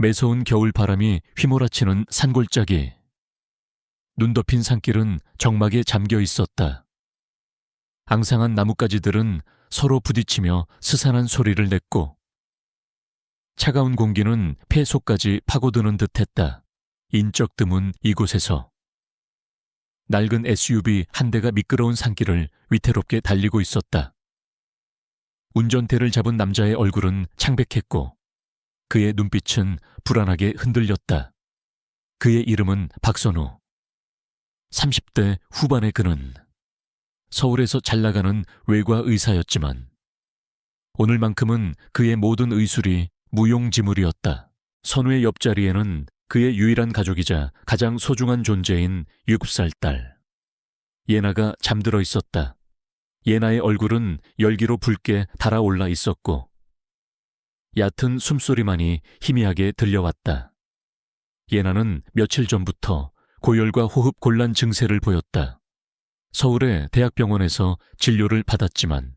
매서운 겨울 바람이 휘몰아치는 산골짜기. 눈 덮인 산길은 적막에 잠겨 있었다. 앙상한 나뭇가지들은 서로 부딪히며 스산한 소리를 냈고, 차가운 공기는 폐 속까지 파고드는 듯했다. 인적 드문 이곳에서 낡은 SUV 한 대가 미끄러운 산길을 위태롭게 달리고 있었다. 운전대를 잡은 남자의 얼굴은 창백했고 그의 눈빛은 불안하게 흔들렸다. 그의 이름은 박선우. 30대 후반의 그는 서울에서 잘나가는 외과 의사였지만 오늘만큼은 그의 모든 의술이 무용지물이었다. 선우의 옆자리에는 그의 유일한 가족이자 가장 소중한 존재인 7살 딸 예나가 잠들어 있었다. 예나의 얼굴은 열기로 붉게 달아올라 있었고 얕은 숨소리만이 희미하게 들려왔다. 예나는 며칠 전부터 고열과 호흡 곤란 증세를 보였다. 서울의 대학병원에서 진료를 받았지만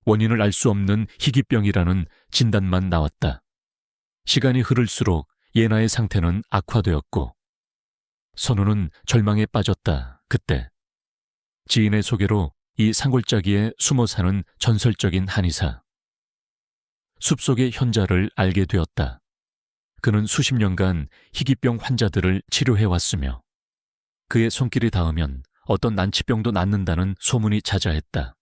원인을 알 수 없는 희귀병이라는 진단만 나왔다. 시간이 흐를수록 예나의 상태는 악화되었고 선우는 절망에 빠졌다. 그때 지인의 소개로 이 산골짜기에 숨어 사는 전설적인 한의사, 숲속의 현자를 알게 되었다. 그는 수십 년간 희귀병 환자들을 치료해왔으며 그의 손길이 닿으면 어떤 난치병도 낫는다는 소문이 자자했다.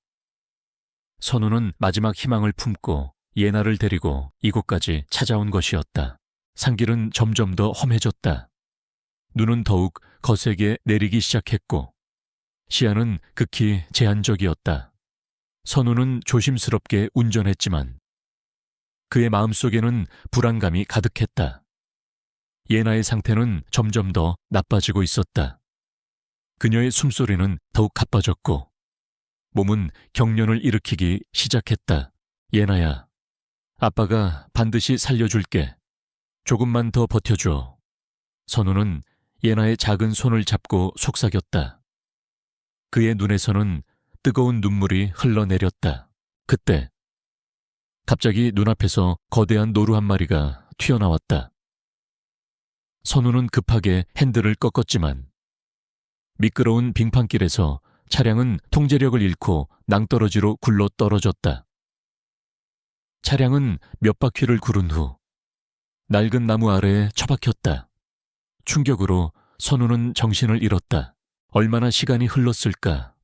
선우는 마지막 희망을 품고 예나를 데리고 이곳까지 찾아온 것이었다. 산길은 점점 더 험해졌다. 눈은 더욱 거세게 내리기 시작했고 시야는 극히 제한적이었다. 선우는 조심스럽게 운전했지만 그의 마음속에는 불안감이 가득했다. 예나의 상태는 점점 더 나빠지고 있었다. 그녀의 숨소리는 더욱 가빠졌고 몸은 경련을 일으키기 시작했다. 예나야, 아빠가 반드시 살려줄게. 조금만 더 버텨줘. 선우는 예나의 작은 손을 잡고 속삭였다. 그의 눈에서는 뜨거운 눈물이 흘러내렸다. 그때 갑자기 눈앞에서 거대한 노루 한 마리가 튀어나왔다. 선우는 급하게 핸들을 꺾었지만 미끄러운 빙판길에서 차량은 통제력을 잃고 낭떠러지로 굴러 떨어졌다. 차량은 몇 바퀴를 구른 후 낡은 나무 아래에 처박혔다. 충격으로 선우는 정신을 잃었다. 얼마나 시간이 흘렀을까?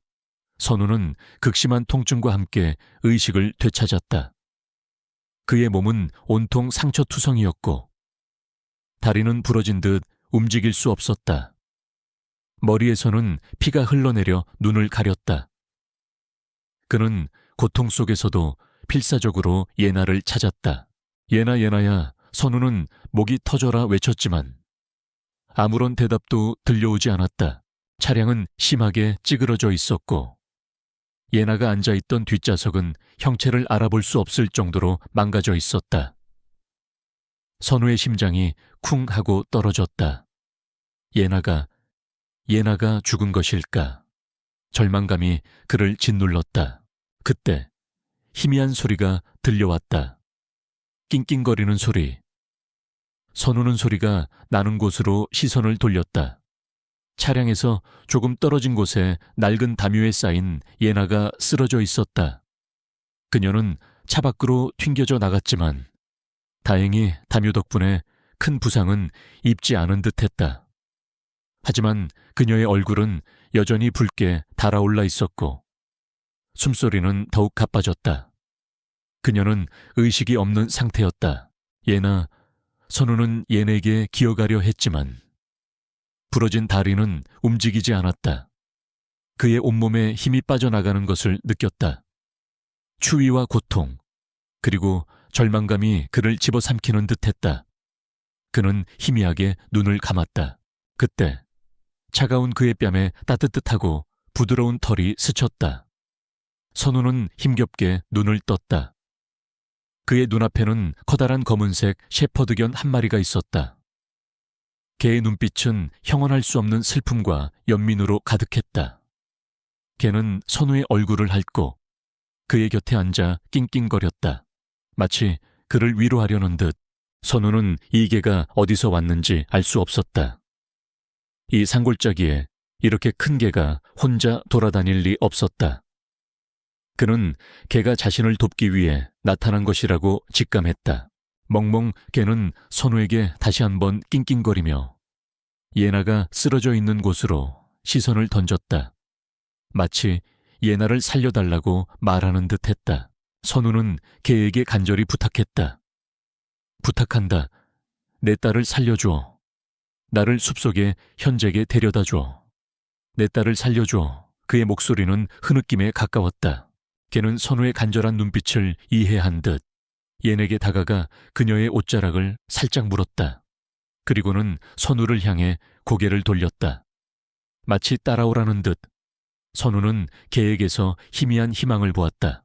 선우는 극심한 통증과 함께 의식을 되찾았다. 그의 몸은 온통 상처투성이었고 다리는 부러진 듯 움직일 수 없었다. 머리에서는 피가 흘러내려 눈을 가렸다. 그는 고통 속에서도 필사적으로 예나를 찾았다. 예나, 예나야. 선우는 목이 터져라 외쳤지만 아무런 대답도 들려오지 않았다. 차량은 심하게 찌그러져 있었고 예나가 앉아있던 뒷좌석은 형체를 알아볼 수 없을 정도로 망가져 있었다. 선우의 심장이 쿵 하고 떨어졌다. 예나가 죽은 것일까? 절망감이 그를 짓눌렀다. 그때 희미한 소리가 들려왔다. 낑낑거리는 소리. 선우는 소리가 나는 곳으로 시선을 돌렸다. 차량에서 조금 떨어진 곳에 낡은 담요에 쌓인 예나가 쓰러져 있었다. 그녀는 차 밖으로 튕겨져 나갔지만 다행히 담요 덕분에 큰 부상은 입지 않은 듯했다. 하지만 그녀의 얼굴은 여전히 붉게 달아올라 있었고 숨소리는 더욱 가빠졌다. 그녀는 의식이 없는 상태였다. 예나, 선우는 예나에게 기어가려 했지만 부러진 다리는 움직이지 않았다. 그의 온몸에 힘이 빠져나가는 것을 느꼈다. 추위와 고통, 그리고 절망감이 그를 집어삼키는 듯했다. 그는 희미하게 눈을 감았다. 그때 차가운 그의 뺨에 따뜻하고 부드러운 털이 스쳤다. 선우는 힘겹게 눈을 떴다. 그의 눈앞에는 커다란 검은색 shepherd견 한 마리가 있었다. 개의 눈빛은 형언할 수 없는 슬픔과 연민으로 가득했다. 개는 선우의 얼굴을 핥고 그의 곁에 앉아 낑낑거렸다. 마치 그를 위로하려는 듯 선우는 이 개가 어디서 왔는지 알 수 없었다. 이 산골짜기에 이렇게 큰 개가 혼자 돌아다닐 리 없었다. 그는 개가 자신을 돕기 위해 나타난 것이라고 직감했다. 멍멍 개는 선우에게 다시 한번 낑낑거리며 예나가 쓰러져 있는 곳으로 시선을 던졌다. 마치 예나를 살려달라고 말하는 듯 했다. 선우는 개에게 간절히 부탁했다. 부탁한다. 내 딸을 살려줘. 나를 숲속에 현재에게 데려다줘. 내 딸을 살려줘. 그의 목소리는 흐느낌에 가까웠다. 걔는 선우의 간절한 눈빛을 이해한 듯 예나에게 다가가 그녀의 옷자락을 살짝 물었다. 그리고는 선우를 향해 고개를 돌렸다. 마치 따라오라는 듯 선우는 개에게서 희미한 희망을 보았다.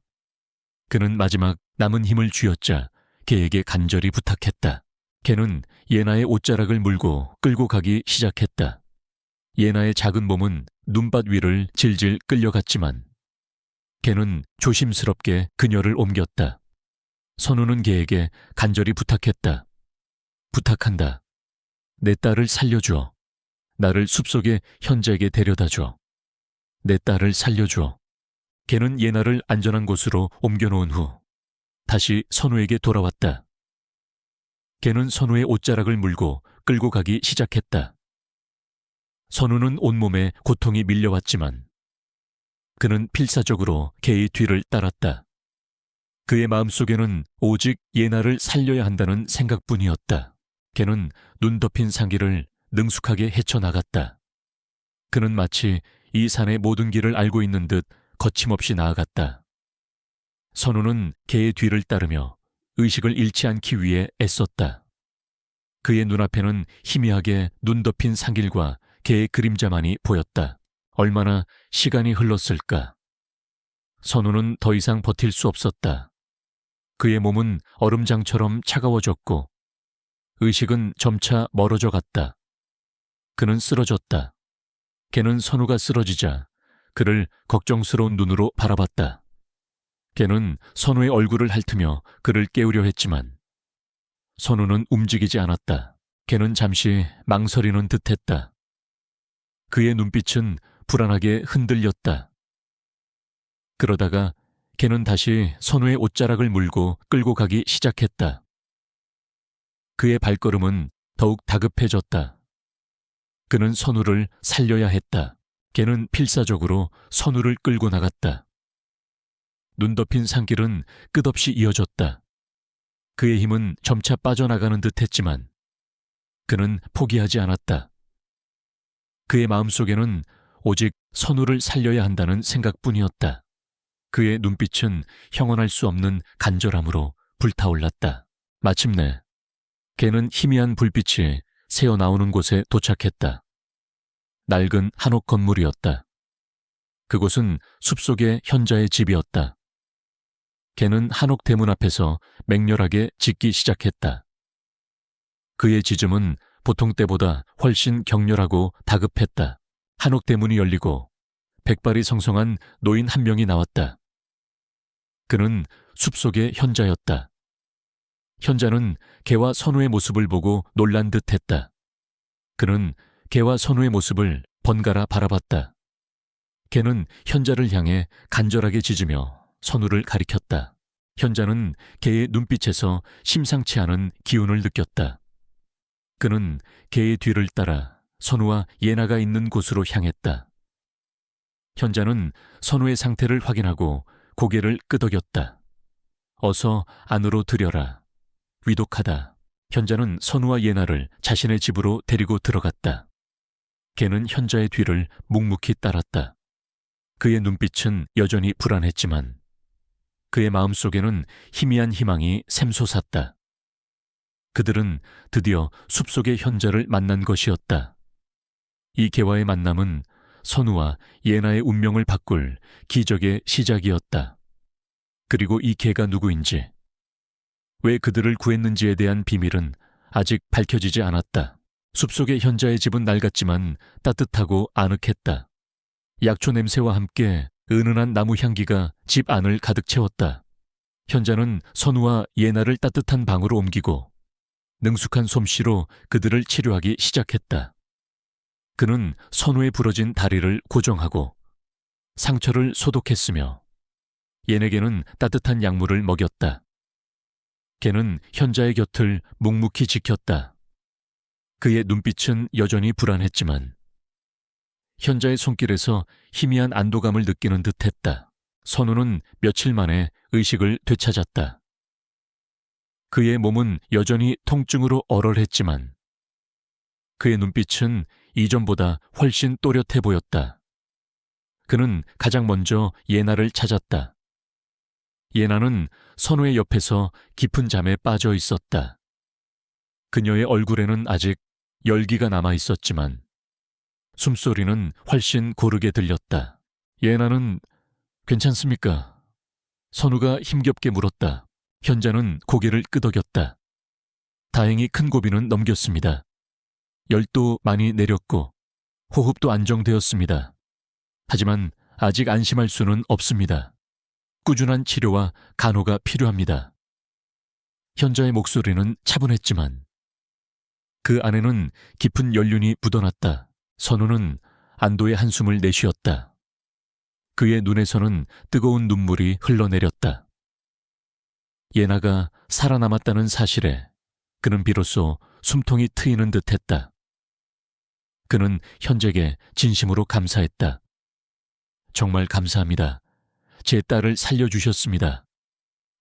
그는 마지막 남은 힘을 쥐어짜 개에게 간절히 부탁했다. 개는 예나의 옷자락을 물고 끌고 가기 시작했다. 예나의 작은 몸은 눈밭 위를 질질 끌려갔지만 개는 조심스럽게 그녀를 옮겼다. 선우는 개에게 간절히 부탁했다. 부탁한다. 내 딸을 살려줘. 나를 숲속에 현재에게 데려다줘. 내 딸을 살려줘. 개는 예나를 안전한 곳으로 옮겨놓은 후 다시 선우에게 돌아왔다. 개는 선우의 옷자락을 물고 끌고 가기 시작했다. 선우는 온몸에 고통이 밀려왔지만 그는 필사적으로 개의 뒤를 따랐다. 그의 마음속에는 오직 예나를 살려야 한다는 생각뿐이었다. 개는 눈 덮인 산길을 능숙하게 헤쳐나갔다. 그는 마치 이 산의 모든 길을 알고 있는 듯 거침없이 나아갔다. 선우는 개의 뒤를 따르며 의식을 잃지 않기 위해 애썼다. 그의 눈앞에는 희미하게 눈 덮인 산길과 개의 그림자만이 보였다. 얼마나 시간이 흘렀을까? 선우는 더 이상 버틸 수 없었다. 그의 몸은 얼음장처럼 차가워졌고 의식은 점차 멀어져 갔다. 그는 쓰러졌다. 개는 선우가 쓰러지자 그를 걱정스러운 눈으로 바라봤다. 개는 선우의 얼굴을 핥으며 그를 깨우려 했지만 선우는 움직이지 않았다. 개는 잠시 망설이는 듯했다. 그의 눈빛은 불안하게 흔들렸다. 그러다가 개는 다시 선우의 옷자락을 물고 끌고 가기 시작했다. 그의 발걸음은 더욱 다급해졌다. 그는 선우를 살려야 했다. 개는 필사적으로 선우를 끌고 나갔다. 눈 덮인 산길은 끝없이 이어졌다. 그의 힘은 점차 빠져나가는 듯했지만 그는 포기하지 않았다. 그의 마음속에는 오직 선우를 살려야 한다는 생각뿐이었다. 그의 눈빛은 형언할 수 없는 간절함으로 불타올랐다. 마침내 개는 희미한 불빛이 새어나오는 곳에 도착했다. 낡은 한옥 건물이었다. 그곳은 숲속의 현자의 집이었다. 개는 한옥 대문 앞에서 맹렬하게 짖기 시작했다. 그의 짖음은 보통 때보다 훨씬 격렬하고 다급했다. 한옥 대문이 열리고 백발이 성성한 노인 한 명이 나왔다. 그는 숲속의 현자였다. 현자는 개와 선우의 모습을 보고 놀란 듯했다. 그는 개와 선우의 모습을 번갈아 바라봤다. 개는 현자를 향해 간절하게 짖으며 선우를 가리켰다. 현자는 개의 눈빛에서 심상치 않은 기운을 느꼈다. 그는 개의 뒤를 따라 선우와 예나가 있는 곳으로 향했다. 현자는 선우의 상태를 확인하고 고개를 끄덕였다. 어서 안으로 들여라. 위독하다. 현자는 선우와 예나를 자신의 집으로 데리고 들어갔다. 개는 현자의 뒤를 묵묵히 따랐다. 그의 눈빛은 여전히 불안했지만 그의 마음속에는 희미한 희망이 샘솟았다. 그들은 드디어 숲속의 현자를 만난 것이었다. 이 개와의 만남은 선우와 예나의 운명을 바꿀 기적의 시작이었다. 그리고 이 개가 누구인지, 왜 그들을 구했는지에 대한 비밀은 아직 밝혀지지 않았다. 숲속의 현자의 집은 낡았지만 따뜻하고 아늑했다. 약초 냄새와 함께 은은한 나무 향기가 집 안을 가득 채웠다. 현자는 선우와 예나를 따뜻한 방으로 옮기고 능숙한 솜씨로 그들을 치료하기 시작했다. 그는 선우의 부러진 다리를 고정하고 상처를 소독했으며 얘네게는 따뜻한 약물을 먹였다. 걔는 현자의 곁을 묵묵히 지켰다. 그의 눈빛은 여전히 불안했지만 현자의 손길에서 희미한 안도감을 느끼는 듯했다. 선우는 며칠 만에 의식을 되찾았다. 그의 몸은 여전히 통증으로 얼얼했지만 그의 눈빛은 이전보다 훨씬 또렷해 보였다. 그는 가장 먼저 예나를 찾았다. 예나는 선우의 옆에서 깊은 잠에 빠져 있었다. 그녀의 얼굴에는 아직 열기가 남아 있었지만 숨소리는 훨씬 고르게 들렸다. 예나는 괜찮습니까? 선우가 힘겹게 물었다. 현자는 고개를 끄덕였다. 다행히 큰 고비는 넘겼습니다. 열도 많이 내렸고 호흡도 안정되었습니다. 하지만 아직 안심할 수는 없습니다. 꾸준한 치료와 간호가 필요합니다. 현자의 목소리는 차분했지만 그 안에는 깊은 연륜이 묻어났다. 선우는 안도의 한숨을 내쉬었다. 그의 눈에서는 뜨거운 눈물이 흘러내렸다. 예나가 살아남았다는 사실에 그는 비로소 숨통이 트이는 듯했다. 그는 현재에게 진심으로 감사했다. 정말 감사합니다. 제 딸을 살려주셨습니다.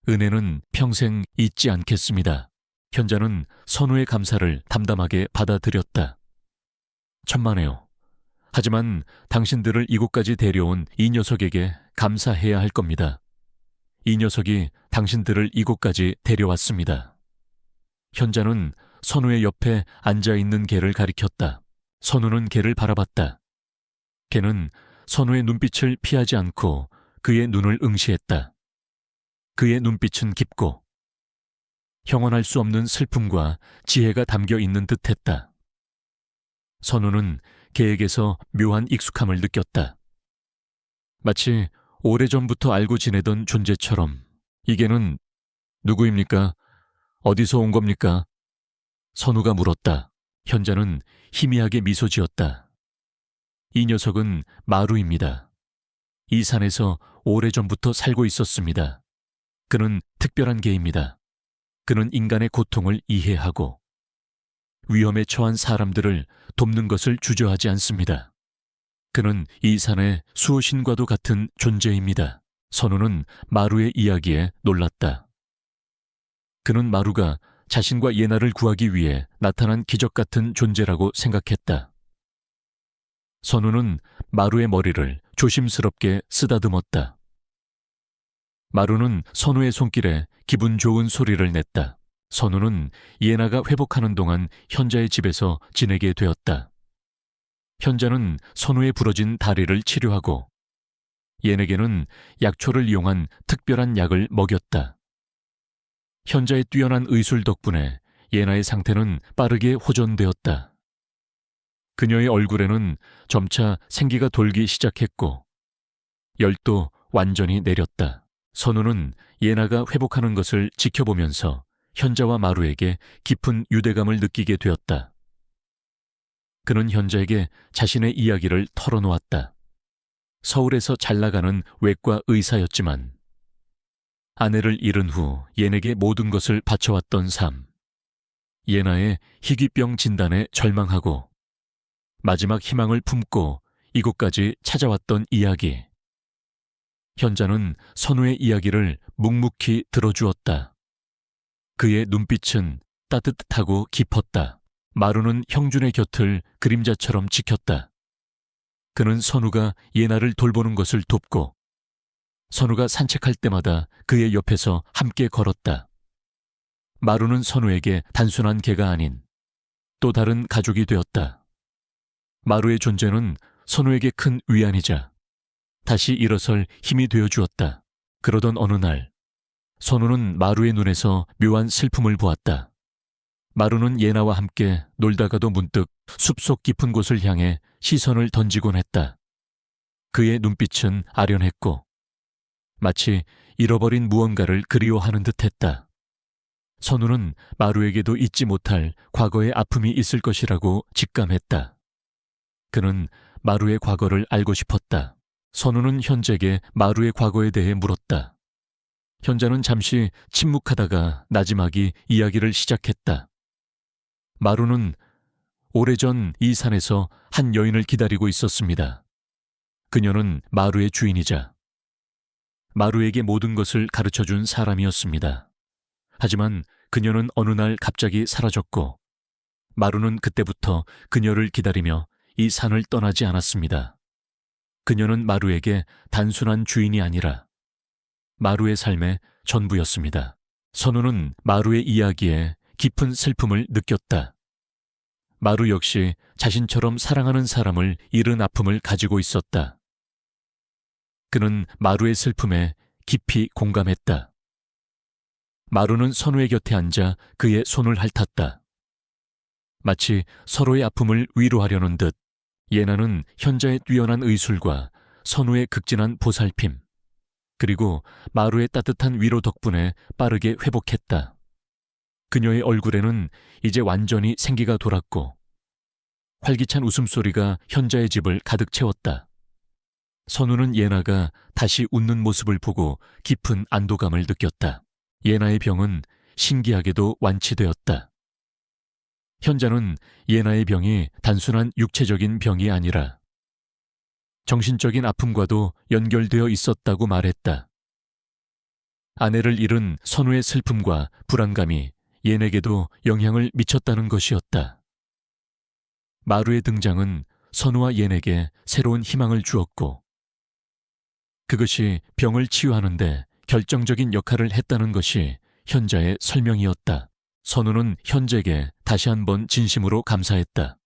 은혜는 평생 잊지 않겠습니다. 현자는 선우의 감사를 담담하게 받아들였다. 천만에요. 하지만 당신들을 이곳까지 데려온 이 녀석에게 감사해야 할 겁니다. 이 녀석이 당신들을 이곳까지 데려왔습니다. 현자는 선우의 옆에 앉아있는 개를 가리켰다. 선우는 개를 바라봤다. 개는 선우의 눈빛을 피하지 않고 그의 눈을 응시했다. 그의 눈빛은 깊고 형언할 수 없는 슬픔과 지혜가 담겨 있는 듯했다. 선우는 개에게서 묘한 익숙함을 느꼈다. 마치 오래전부터 알고 지내던 존재처럼. 이 개는 누구입니까? 어디서 온 겁니까? 선우가 물었다. 현자는 희미하게 미소 지었다. 이 녀석은 마루입니다. 이 산에서 오래전부터 살고 있었습니다. 그는 특별한 개입니다. 그는 인간의 고통을 이해하고 위험에 처한 사람들을 돕는 것을 주저하지 않습니다. 그는 이 산의 수호신과도 같은 존재입니다. 선우는 마루의 이야기에 놀랐다. 그는 마루가 자신과 예나를 구하기 위해 나타난 기적 같은 존재라고 생각했다. 선우는 마루의 머리를 조심스럽게 쓰다듬었다. 마루는 선우의 손길에 기분 좋은 소리를 냈다. 선우는 예나가 회복하는 동안 현자의 집에서 지내게 되었다. 현자는 선우의 부러진 다리를 치료하고 예에게는 약초를 이용한 특별한 약을 먹였다. 현자의 뛰어난 의술 덕분에 예나의 상태는 빠르게 호전되었다. 그녀의 얼굴에는 점차 생기가 돌기 시작했고 열도 완전히 내렸다. 선우는 예나가 회복하는 것을 지켜보면서 현자와 마루에게 깊은 유대감을 느끼게 되었다. 그는 현자에게 자신의 이야기를 털어놓았다. 서울에서 잘나가는 외과 의사였지만 아내를 잃은 후 예에게 모든 것을 바쳐왔던 삶, 예나의 희귀병 진단에 절망하고 마지막 희망을 품고 이곳까지 찾아왔던 이야기. 현자는 선우의 이야기를 묵묵히 들어주었다. 그의 눈빛은 따뜻하고 깊었다. 마루는 형준의 곁을 그림자처럼 지켰다. 그는 선우가 예나를 돌보는 것을 돕고 선우가 산책할 때마다 그의 옆에서 함께 걸었다. 마루는 선우에게 단순한 개가 아닌 또 다른 가족이 되었다. 마루의 존재는 선우에게 큰 위안이자 다시 일어설 힘이 되어주었다. 그러던 어느 날 선우는 마루의 눈에서 묘한 슬픔을 보았다. 마루는 예나와 함께 놀다가도 문득 숲속 깊은 곳을 향해 시선을 던지곤 했다. 그의 눈빛은 아련했고 마치 잃어버린 무언가를 그리워하는 듯했다. 선우는 마루에게도 잊지 못할 과거의 아픔이 있을 것이라고 직감했다. 그는 마루의 과거를 알고 싶었다. 선우는 현재에게 마루의 과거에 대해 물었다. 현자는 잠시 침묵하다가 나지막이 이야기를 시작했다. 마루는 오래전 이 산에서 한 여인을 기다리고 있었습니다. 그녀는 마루의 주인이자 마루에게 모든 것을 가르쳐준 사람이었습니다. 하지만 그녀는 어느 날 갑자기 사라졌고 마루는 그때부터 그녀를 기다리며 이 산을 떠나지 않았습니다. 그녀는 마루에게 단순한 주인이 아니라 마루의 삶의 전부였습니다. 선우는 마루의 이야기에 깊은 슬픔을 느꼈다. 마루 역시 자신처럼 사랑하는 사람을 잃은 아픔을 가지고 있었다. 그는 마루의 슬픔에 깊이 공감했다. 마루는 선우의 곁에 앉아 그의 손을 핥았다. 마치 서로의 아픔을 위로하려는 듯 예나는 현자의 뛰어난 의술과 선우의 극진한 보살핌, 그리고 마루의 따뜻한 위로 덕분에 빠르게 회복했다. 그녀의 얼굴에는 이제 완전히 생기가 돌았고 활기찬 웃음소리가 현자의 집을 가득 채웠다. 선우는 예나가 다시 웃는 모습을 보고 깊은 안도감을 느꼈다. 예나의 병은 신기하게도 완치되었다. 현자는 예나의 병이 단순한 육체적인 병이 아니라 정신적인 아픔과도 연결되어 있었다고 말했다. 아내를 잃은 선우의 슬픔과 불안감이 예나에게도 영향을 미쳤다는 것이었다. 마루의 등장은 선우와 예나에게 새로운 희망을 주었고 그것이 병을 치유하는데 결정적인 역할을 했다는 것이 현자의 설명이었다. 선우는 현자에게 다시 한번 진심으로 감사했다.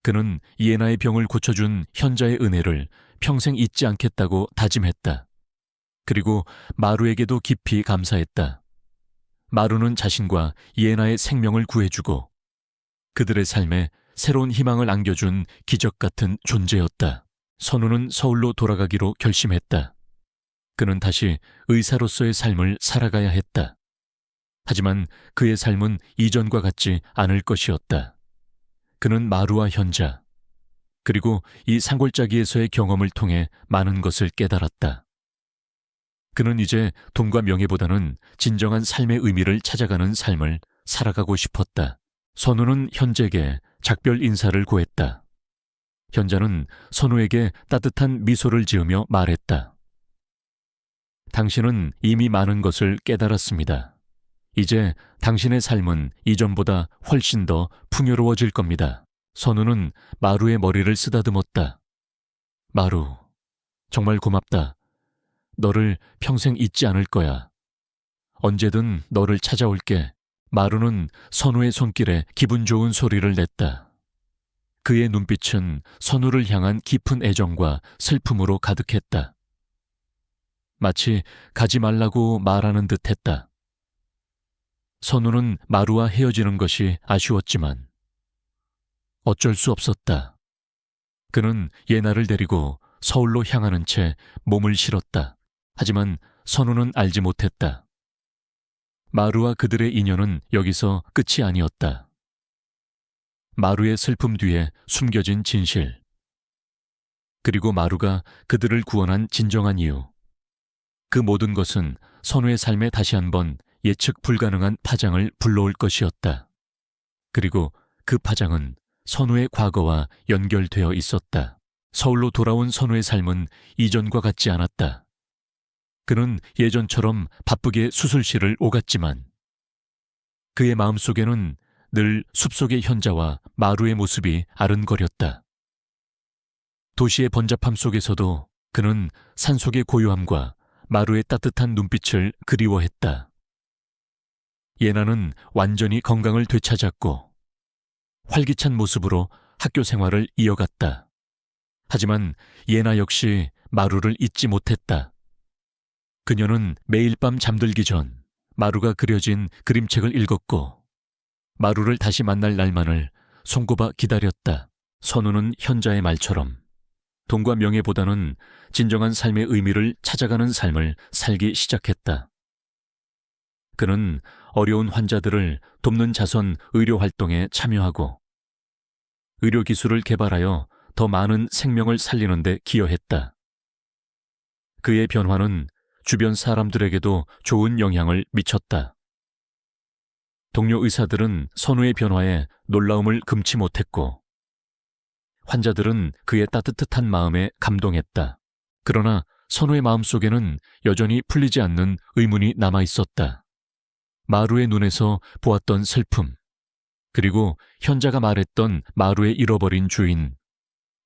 그는 예나의 병을 고쳐준 현자의 은혜를 평생 잊지 않겠다고 다짐했다. 그리고 마루에게도 깊이 감사했다. 마루는 자신과 예나의 생명을 구해주고 그들의 삶에 새로운 희망을 안겨준 기적 같은 존재였다. 선우는 서울로 돌아가기로 결심했다. 그는 다시 의사로서의 삶을 살아가야 했다. 하지만 그의 삶은 이전과 같지 않을 것이었다. 그는 마루와 현자, 그리고 이 산골짜기에서의 경험을 통해 많은 것을 깨달았다. 그는 이제 돈과 명예보다는 진정한 삶의 의미를 찾아가는 삶을 살아가고 싶었다. 선우는 현재에게 작별 인사를 고했다. 현자는 선우에게 따뜻한 미소를 지으며 말했다. 당신은 이미 많은 것을 깨달았습니다. 이제 당신의 삶은 이전보다 훨씬 더 풍요로워질 겁니다. 선우는 마루의 머리를 쓰다듬었다. 마루, 정말 고맙다. 너를 평생 잊지 않을 거야. 언제든 너를 찾아올게. 마루는 선우의 손길에 기분 좋은 소리를 냈다. 그의 눈빛은 선우를 향한 깊은 애정과 슬픔으로 가득했다. 마치 가지 말라고 말하는 듯 했다. 선우는 마루와 헤어지는 것이 아쉬웠지만 어쩔 수 없었다. 그는 예나를 데리고 서울로 향하는 채 몸을 실었다. 하지만 선우는 알지 못했다. 마루와 그들의 인연은 여기서 끝이 아니었다. 마루의 슬픔 뒤에 숨겨진 진실, 그리고 마루가 그들을 구원한 진정한 이유, 그 모든 것은 선우의 삶에 다시 한번 예측 불가능한 파장을 불러올 것이었다. 그리고 그 파장은 선우의 과거와 연결되어 있었다. 서울로 돌아온 선우의 삶은 이전과 같지 않았다. 그는 예전처럼 바쁘게 수술실을 오갔지만 그의 마음속에는 늘 숲속의 현자와 마루의 모습이 아른거렸다. 도시의 번잡함 속에서도 그는 산속의 고요함과 마루의 따뜻한 눈빛을 그리워했다. 예나는 완전히 건강을 되찾았고 활기찬 모습으로 학교 생활을 이어갔다. 하지만 예나 역시 마루를 잊지 못했다. 그녀는 매일 밤 잠들기 전 마루가 그려진 그림책을 읽었고 마루를 다시 만날 날만을 손꼽아 기다렸다. 선우는 현자의 말처럼 돈과 명예보다는 진정한 삶의 의미를 찾아가는 삶을 살기 시작했다. 그는 어려운 환자들을 돕는 자선 의료 활동에 참여하고 의료 기술을 개발하여 더 많은 생명을 살리는 데 기여했다. 그의 변화는 주변 사람들에게도 좋은 영향을 미쳤다. 동료 의사들은 선우의 변화에 놀라움을 금치 못했고 환자들은 그의 따뜻한 마음에 감동했다. 그러나 선우의 마음속에는 여전히 풀리지 않는 의문이 남아있었다. 마루의 눈에서 보았던 슬픔, 그리고 현자가 말했던 마루의 잃어버린 주인,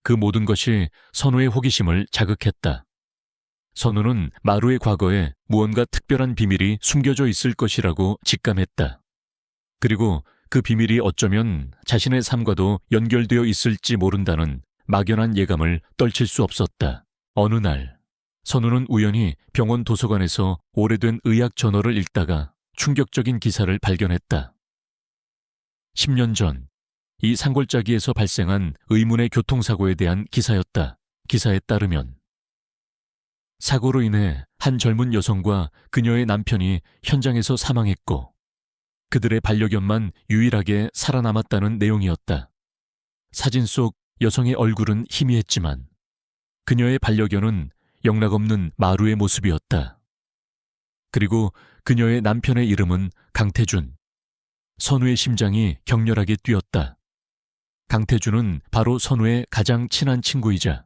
그 모든 것이 선우의 호기심을 자극했다. 선우는 마루의 과거에 무언가 특별한 비밀이 숨겨져 있을 것이라고 직감했다. 그리고 그 비밀이 어쩌면 자신의 삶과도 연결되어 있을지 모른다는 막연한 예감을 떨칠 수 없었다. 어느 날, 선우는 우연히 병원 도서관에서 오래된 의학 저널을 읽다가 충격적인 기사를 발견했다. 10년 전, 이 산골짜기에서 발생한 의문의 교통사고에 대한 기사였다. 기사에 따르면 사고로 인해 한 젊은 여성과 그녀의 남편이 현장에서 사망했고 그들의 반려견만 유일하게 살아남았다는 내용이었다. 사진 속 여성의 얼굴은 희미했지만 그녀의 반려견은 영락없는 마루의 모습이었다. 그리고 그녀의 남편의 이름은 강태준. 선우의 심장이 격렬하게 뛰었다. 강태준은 바로 선우의 가장 친한 친구이자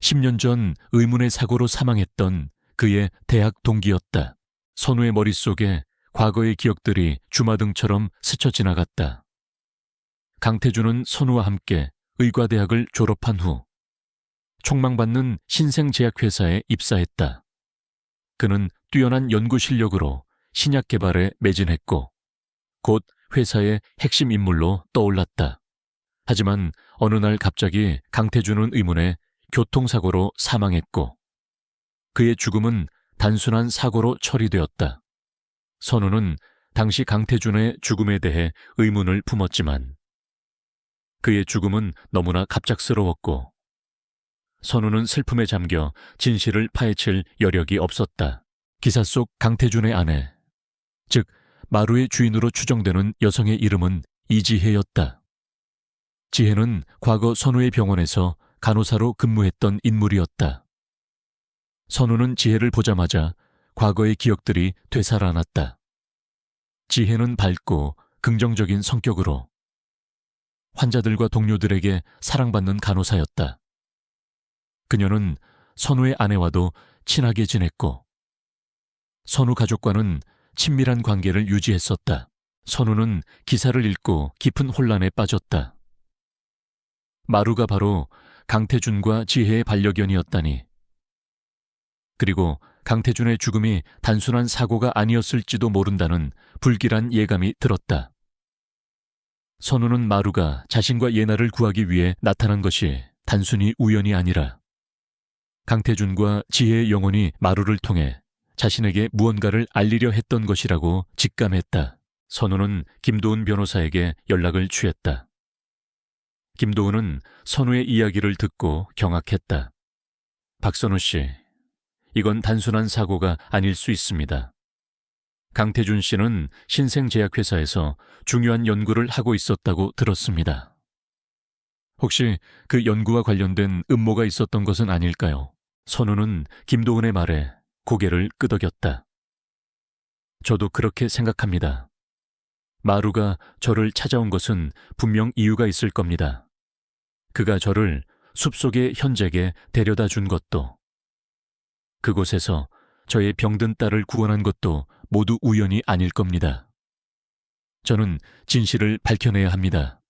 10년 전 의문의 사고로 사망했던 그의 대학 동기였다. 선우의 머릿속에 과거의 기억들이 주마등처럼 스쳐 지나갔다. 강태준은 선우와 함께 의과대학을 졸업한 후 촉망받는 신생제약회사에 입사했다. 그는 뛰어난 연구 실력으로 신약 개발에 매진했고 곧 회사의 핵심 인물로 떠올랐다. 하지만 어느 날 갑자기 강태준은 의문에 교통사고로 사망했고 그의 죽음은 단순한 사고로 처리되었다. 선우는 당시 강태준의 죽음에 대해 의문을 품었지만 그의 죽음은 너무나 갑작스러웠고 선우는 슬픔에 잠겨 진실을 파헤칠 여력이 없었다. 기사 속 강태준의 아내, 즉 마루의 주인으로 추정되는 여성의 이름은 이지혜였다. 지혜는 과거 선우의 병원에서 간호사로 근무했던 인물이었다. 선우는 지혜를 보자마자 과거의 기억들이 되살아났다. 지혜는 밝고 긍정적인 성격으로 환자들과 동료들에게 사랑받는 간호사였다. 그녀는 선우의 아내와도 친하게 지냈고 선우 가족과는 친밀한 관계를 유지했었다. 선우는 기사를 읽고 깊은 혼란에 빠졌다. 마루가 바로 강태준과 지혜의 반려견이었다니. 그리고 강태준의 죽음이 단순한 사고가 아니었을지도 모른다는 불길한 예감이 들었다. 선우는 마루가 자신과 예나를 구하기 위해 나타난 것이 단순히 우연이 아니라 강태준과 지혜의 영혼이 마루를 통해 자신에게 무언가를 알리려 했던 것이라고 직감했다. 선우는 김도훈 변호사에게 연락을 취했다. 김도훈은 선우의 이야기를 듣고 경악했다. 박선우 씨, 이건 단순한 사고가 아닐 수 있습니다. 강태준 씨는 신생제약회사에서 중요한 연구를 하고 있었다고 들었습니다. 혹시 그 연구와 관련된 음모가 있었던 것은 아닐까요? 선우는 김도훈의 말에 고개를 끄덕였다. 저도 그렇게 생각합니다. 마루가 저를 찾아온 것은 분명 이유가 있을 겁니다. 그가 저를 숲속의 현잭에 데려다 준 것도, 그곳에서 저의 병든 딸을 구원한 것도 모두 우연이 아닐 겁니다. 저는 진실을 밝혀내야 합니다.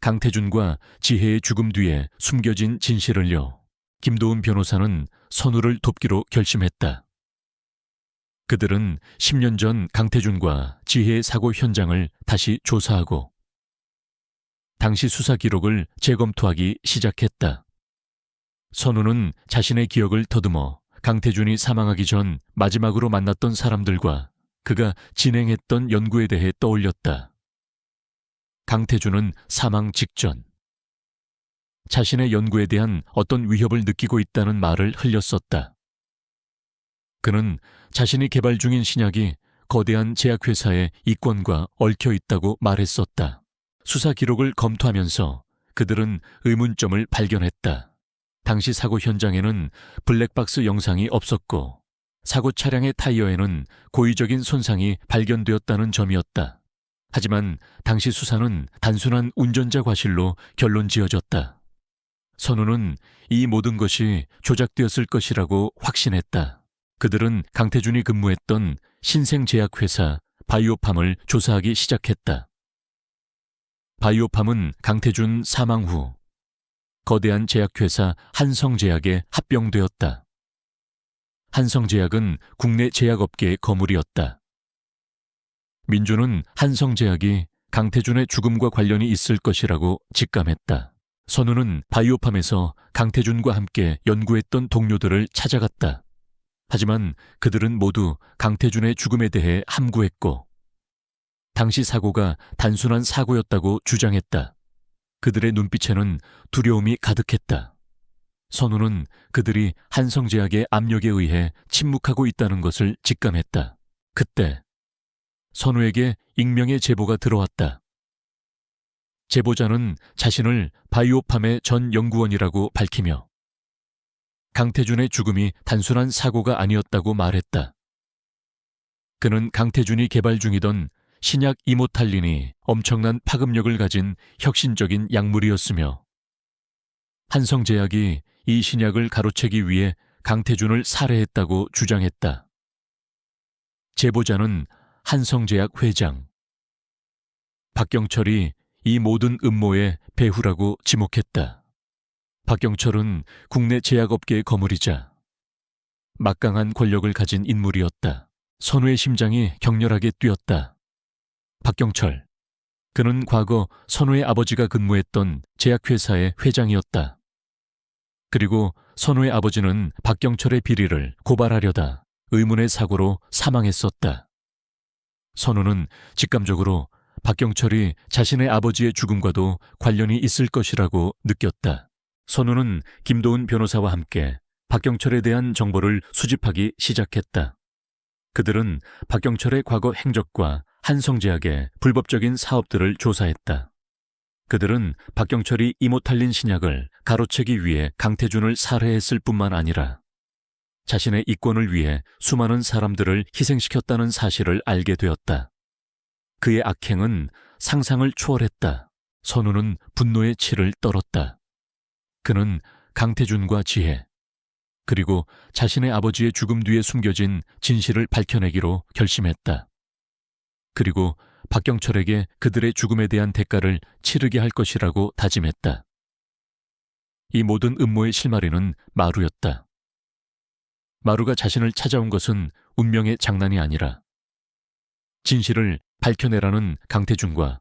강태준과 지혜의 죽음 뒤에 숨겨진 진실을요. 김도훈 변호사는 선우를 돕기로 결심했다. 그들은 10년 전 강태준과 지혜의 사고 현장을 다시 조사하고 당시 수사 기록을 재검토하기 시작했다. 선우는 자신의 기억을 더듬어 강태준이 사망하기 전 마지막으로 만났던 사람들과 그가 진행했던 연구에 대해 떠올렸다. 강태준은 사망 직전 자신의 연구에 대한 어떤 위협을 느끼고 있다는 말을 흘렸었다. 그는 자신이 개발 중인 신약이 거대한 제약회사의 이권과 얽혀 있다고 말했었다. 수사 기록을 검토하면서 그들은 의문점을 발견했다. 당시 사고 현장에는 블랙박스 영상이 없었고 사고 차량의 타이어에는 고의적인 손상이 발견되었다는 점이었다. 하지만 당시 수사는 단순한 운전자 과실로 결론 지어졌다. 선우는 이 모든 것이 조작되었을 것이라고 확신했다. 그들은 강태준이 근무했던 신생제약회사 바이오팜을 조사하기 시작했다. 바이오팜은 강태준 사망 후 거대한 제약회사 한성제약에 합병되었다. 한성제약은 국내 제약업계의 거물이었다. 민주는 한성제약이 강태준의 죽음과 관련이 있을 것이라고 직감했다. 선우는 바이오팜에서 강태준과 함께 연구했던 동료들을 찾아갔다. 하지만 그들은 모두 강태준의 죽음에 대해 함구했고 당시 사고가 단순한 사고였다고 주장했다. 그들의 눈빛에는 두려움이 가득했다. 선우는 그들이 한성제약의 압력에 의해 침묵하고 있다는 것을 직감했다. 그때 선우에게 익명의 제보가 들어왔다. 제보자는 자신을 바이오팜의 전 연구원이라고 밝히며 강태준의 죽음이 단순한 사고가 아니었다고 말했다. 그는 강태준이 개발 중이던 신약 이모탈린이 엄청난 파급력을 가진 혁신적인 약물이었으며 한성제약이 이 신약을 가로채기 위해 강태준을 살해했다고 주장했다. 제보자는 한성제약 회장 박경철이 이 모든 음모의 배후라고 지목했다. 박경철은 국내 제약업계의 거물이자 막강한 권력을 가진 인물이었다. 선우의 심장이 격렬하게 뛰었다. 박경철. 그는 과거 선우의 아버지가 근무했던 제약회사의 회장이었다. 그리고 선우의 아버지는 박경철의 비리를 고발하려다 의문의 사고로 사망했었다. 선우는 직감적으로 박경철이 자신의 아버지의 죽음과도 관련이 있을 것이라고 느꼈다. 선우는 김도훈 변호사와 함께 박경철에 대한 정보를 수집하기 시작했다. 그들은 박경철의 과거 행적과 한성제약의 불법적인 사업들을 조사했다. 그들은 박경철이 이모탈린 신약을 가로채기 위해 강태준을 살해했을 뿐만 아니라 자신의 이권을 위해 수많은 사람들을 희생시켰다는 사실을 알게 되었다. 그의 악행은 상상을 초월했다. 선우는 분노의 치를 떨었다. 그는 강태준과 지혜, 그리고 자신의 아버지의 죽음 뒤에 숨겨진 진실을 밝혀내기로 결심했다. 그리고 박경철에게 그들의 죽음에 대한 대가를 치르게 할 것이라고 다짐했다. 이 모든 음모의 실마리는 마루였다. 마루가 자신을 찾아온 것은 운명의 장난이 아니라 진실을 밝혀내라는 강태준과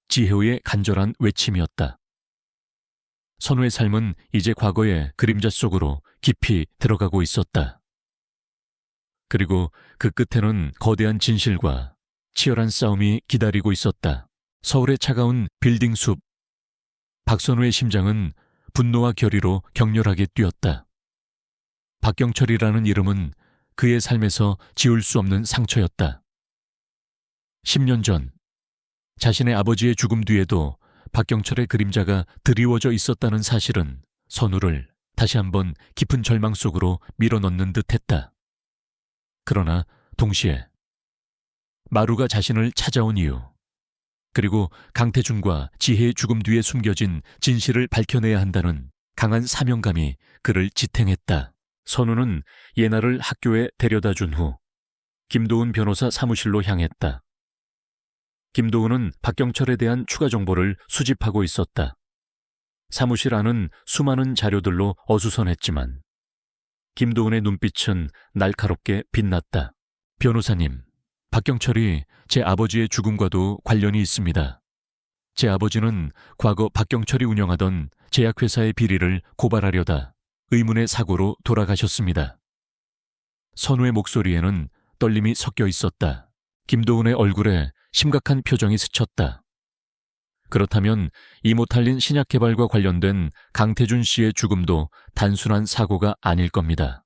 지혜의 간절한 외침이었다. 선우의 삶은 이제 과거의 그림자 속으로 깊이 들어가고 있었다. 그리고 그 끝에는 거대한 진실과 치열한 싸움이 기다리고 있었다. 서울의 차가운 빌딩 숲. 박선우의 심장은 분노와 결의로 격렬하게 뛰었다. 박경철이라는 이름은 그의 삶에서 지울 수 없는 상처였다. 10년 전 자신의 아버지의 죽음 뒤에도 박경철의 그림자가 드리워져 있었다는 사실은 선우를 다시 한번 깊은 절망 속으로 밀어넣는 듯했다. 그러나 동시에 마루가 자신을 찾아온 이유, 그리고 강태준과 지혜의 죽음 뒤에 숨겨진 진실을 밝혀내야 한다는 강한 사명감이 그를 지탱했다. 선우는 예나를 학교에 데려다 준 후 김도훈 변호사 사무실로 향했다. 김도훈은 박경철에 대한 추가 정보를 수집하고 있었다. 사무실 안은 수많은 자료들로 어수선했지만 김도훈의 눈빛은 날카롭게 빛났다. 변호사님, 박경철이 제 아버지의 죽음과도 관련이 있습니다. 제 아버지는 과거 박경철이 운영하던 제약회사의 비리를 고발하려다 의문의 사고로 돌아가셨습니다. 선우의 목소리에는 떨림이 섞여 있었다. 김도훈의 얼굴에 심각한 표정이 스쳤다. 그렇다면 이모탈린 신약 개발과 관련된 강태준 씨의 죽음도 단순한 사고가 아닐 겁니다.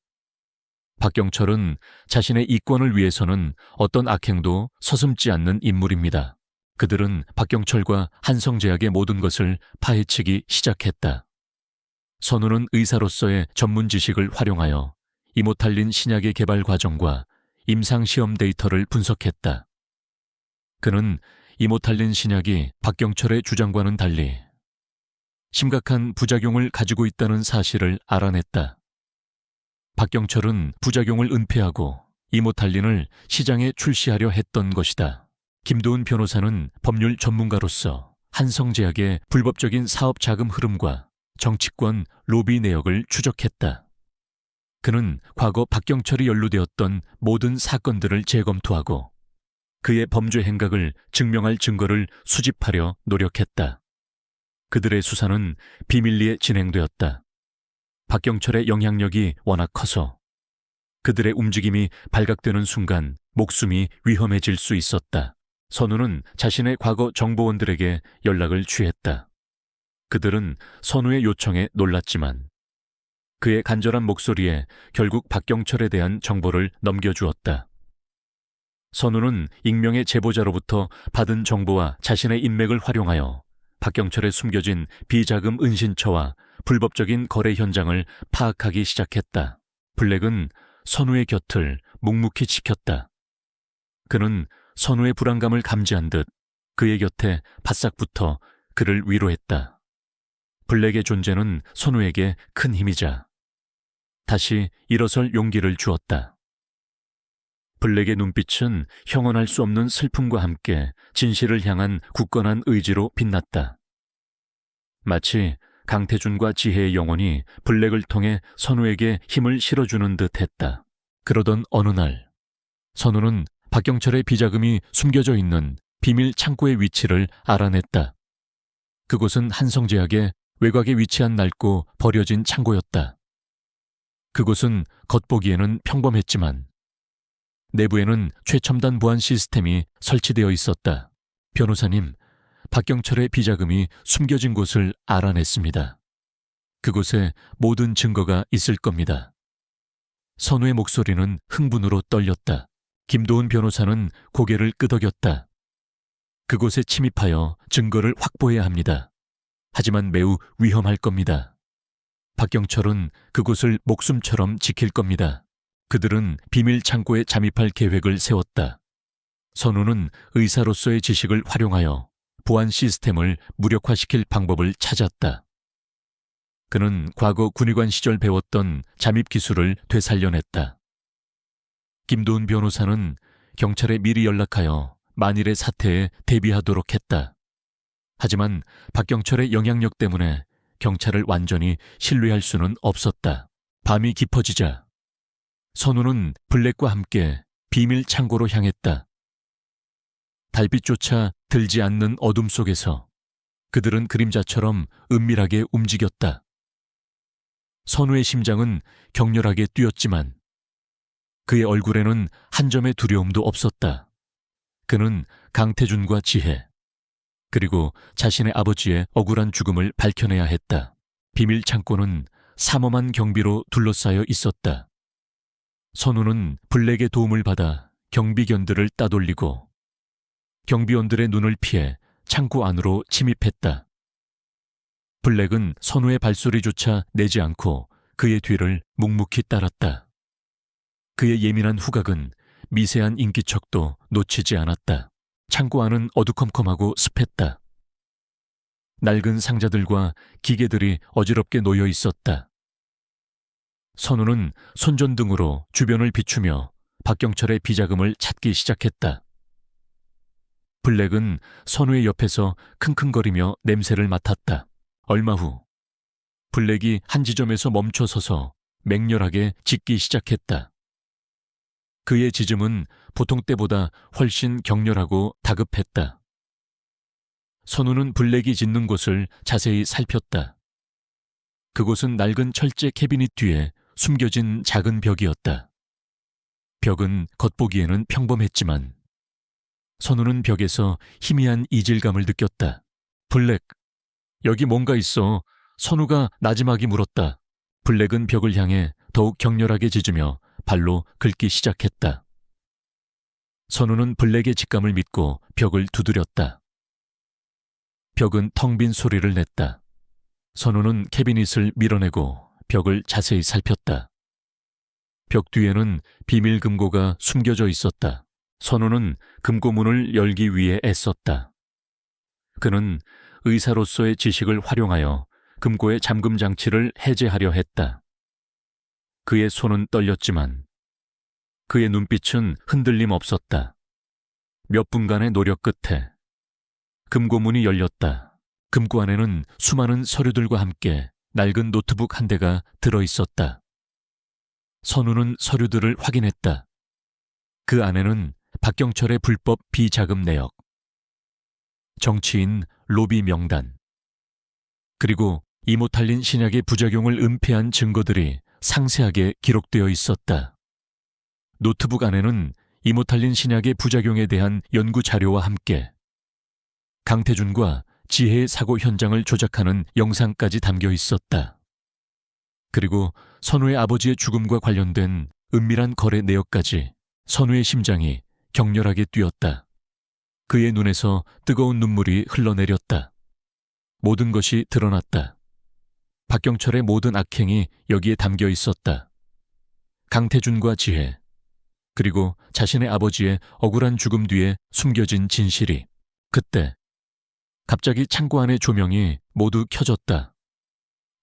박경철은 자신의 이권을 위해서는 어떤 악행도 서슴지 않는 인물입니다. 그들은 박경철과 한성제약의 모든 것을 파헤치기 시작했다. 선우는 의사로서의 전문 지식을 활용하여 이모탈린 신약의 개발 과정과 임상시험 데이터를 분석했다. 그는 이모탈린 신약이 박경철의 주장과는 달리 심각한 부작용을 가지고 있다는 사실을 알아냈다. 박경철은 부작용을 은폐하고 이모탈린을 시장에 출시하려 했던 것이다. 김도은 변호사는 법률 전문가로서 한성제약의 불법적인 사업 자금 흐름과 정치권 로비 내역을 추적했다. 그는 과거 박경철이 연루되었던 모든 사건들을 재검토하고 그의 범죄 행각을 증명할 증거를 수집하려 노력했다. 그들의 수사는 비밀리에 진행되었다. 박경철의 영향력이 워낙 커서 그들의 움직임이 발각되는 순간 목숨이 위험해질 수 있었다. 선우는 자신의 과거 정보원들에게 연락을 취했다. 그들은 선우의 요청에 놀랐지만 그의 간절한 목소리에 결국 박경철에 대한 정보를 넘겨주었다. 선우는 익명의 제보자로부터 받은 정보와 자신의 인맥을 활용하여 박경철의 숨겨진 비자금 은신처와 불법적인 거래 현장을 파악하기 시작했다. 블랙은 선우의 곁을 묵묵히 지켰다. 그는 선우의 불안감을 감지한 듯 그의 곁에 바싹 붙어 그를 위로했다. 블랙의 존재는 선우에게 큰 힘이자 다시 일어설 용기를 주었다. 블랙의 눈빛은 형언할 수 없는 슬픔과 함께 진실을 향한 굳건한 의지로 빛났다. 마치 강태준과 지혜의 영혼이 블랙을 통해 선우에게 힘을 실어주는 듯 했다. 그러던 어느 날, 선우는 박경철의 비자금이 숨겨져 있는 비밀 창고의 위치를 알아냈다. 그곳은 한성제약의 외곽에 위치한 낡고 버려진 창고였다. 그곳은 겉보기에는 평범했지만 내부에는 최첨단 보안 시스템이 설치되어 있었다. 변호사님, 박경철의 비자금이 숨겨진 곳을 알아냈습니다. 그곳에 모든 증거가 있을 겁니다. 선우의 목소리는 흥분으로 떨렸다. 김도은 변호사는 고개를 끄덕였다. 그곳에 침입하여 증거를 확보해야 합니다. 하지만 매우 위험할 겁니다. 박경철은 그곳을 목숨처럼 지킬 겁니다. 그들은 비밀 창고에 잠입할 계획을 세웠다. 선우는 의사로서의 지식을 활용하여 보안 시스템을 무력화시킬 방법을 찾았다. 그는 과거 군의관 시절 배웠던 잠입 기술을 되살려냈다. 김도은 변호사는 경찰에 미리 연락하여 만일의 사태에 대비하도록 했다. 하지만 박경철의 영향력 때문에 경찰을 완전히 신뢰할 수는 없었다. 밤이 깊어지자 선우는 블랙과 함께 비밀 창고로 향했다. 달빛조차 들지 않는 어둠 속에서 그들은 그림자처럼 은밀하게 움직였다. 선우의 심장은 격렬하게 뛰었지만 그의 얼굴에는 한 점의 두려움도 없었다. 그는 강태준과 지혜, 그리고 자신의 아버지의 억울한 죽음을 밝혀내야 했다. 비밀 창고는 삼엄한 경비로 둘러싸여 있었다. 선우는 블랙의 도움을 받아 경비견들을 따돌리고 경비원들의 눈을 피해 창고 안으로 침입했다. 블랙은 선우의 발소리조차 내지 않고 그의 뒤를 묵묵히 따랐다. 그의 예민한 후각은 미세한 인기척도 놓치지 않았다. 창고 안은 어두컴컴하고 습했다. 낡은 상자들과 기계들이 어지럽게 놓여 있었다. 선우는 손전등으로 주변을 비추며 박경철의 비자금을 찾기 시작했다. 블랙은 선우의 옆에서 킁킁거리며 냄새를 맡았다. 얼마 후 블랙이 한 지점에서 멈춰서서 맹렬하게 짖기 시작했다. 그의 짖음은 보통 때보다 훨씬 격렬하고 다급했다. 선우는 블랙이 짖는 곳을 자세히 살폈다. 그곳은 낡은 철제 캐비닛 뒤에 숨겨진 작은 벽이었다. 벽은 겉보기에는 평범했지만 선우는 벽에서 희미한 이질감을 느꼈다. 블랙, 여기 뭔가 있어. 선우가 나지막이 물었다. 블랙은 벽을 향해 더욱 격렬하게 짖으며 발로 긁기 시작했다. 선우는 블랙의 직감을 믿고 벽을 두드렸다. 벽은 텅 빈 소리를 냈다. 선우는 캐비닛을 밀어내고 벽을 자세히 살폈다. 벽 뒤에는 비밀 금고가 숨겨져 있었다. 선우는 금고문을 열기 위해 애썼다. 그는 의사로서의 지식을 활용하여 금고의 잠금 장치를 해제하려 했다. 그의 손은 떨렸지만 그의 눈빛은 흔들림 없었다. 몇 분간의 노력 끝에 금고문이 열렸다. 금고 안에는 수많은 서류들과 함께 낡은 노트북 한 대가 들어있었다. 선우는 서류들을 확인했다. 그 안에는 박경철의 불법 비자금 내역, 정치인 로비 명단, 그리고 이모탈린 신약의 부작용을 은폐한 증거들이 상세하게 기록되어 있었다. 노트북 안에는 이모탈린 신약의 부작용에 대한 연구 자료와 함께 강태준과 지혜의 사고 현장을 조작하는 영상까지 담겨 있었다. 그리고 선우의 아버지의 죽음과 관련된 은밀한 거래 내역까지. 선우의 심장이 격렬하게 뛰었다. 그의 눈에서 뜨거운 눈물이 흘러내렸다. 모든 것이 드러났다. 박경철의 모든 악행이 여기에 담겨 있었다. 강태준과 지혜, 그리고 자신의 아버지의 억울한 죽음 뒤에 숨겨진 진실이. 그때 갑자기 창고 안의 조명이 모두 켜졌다.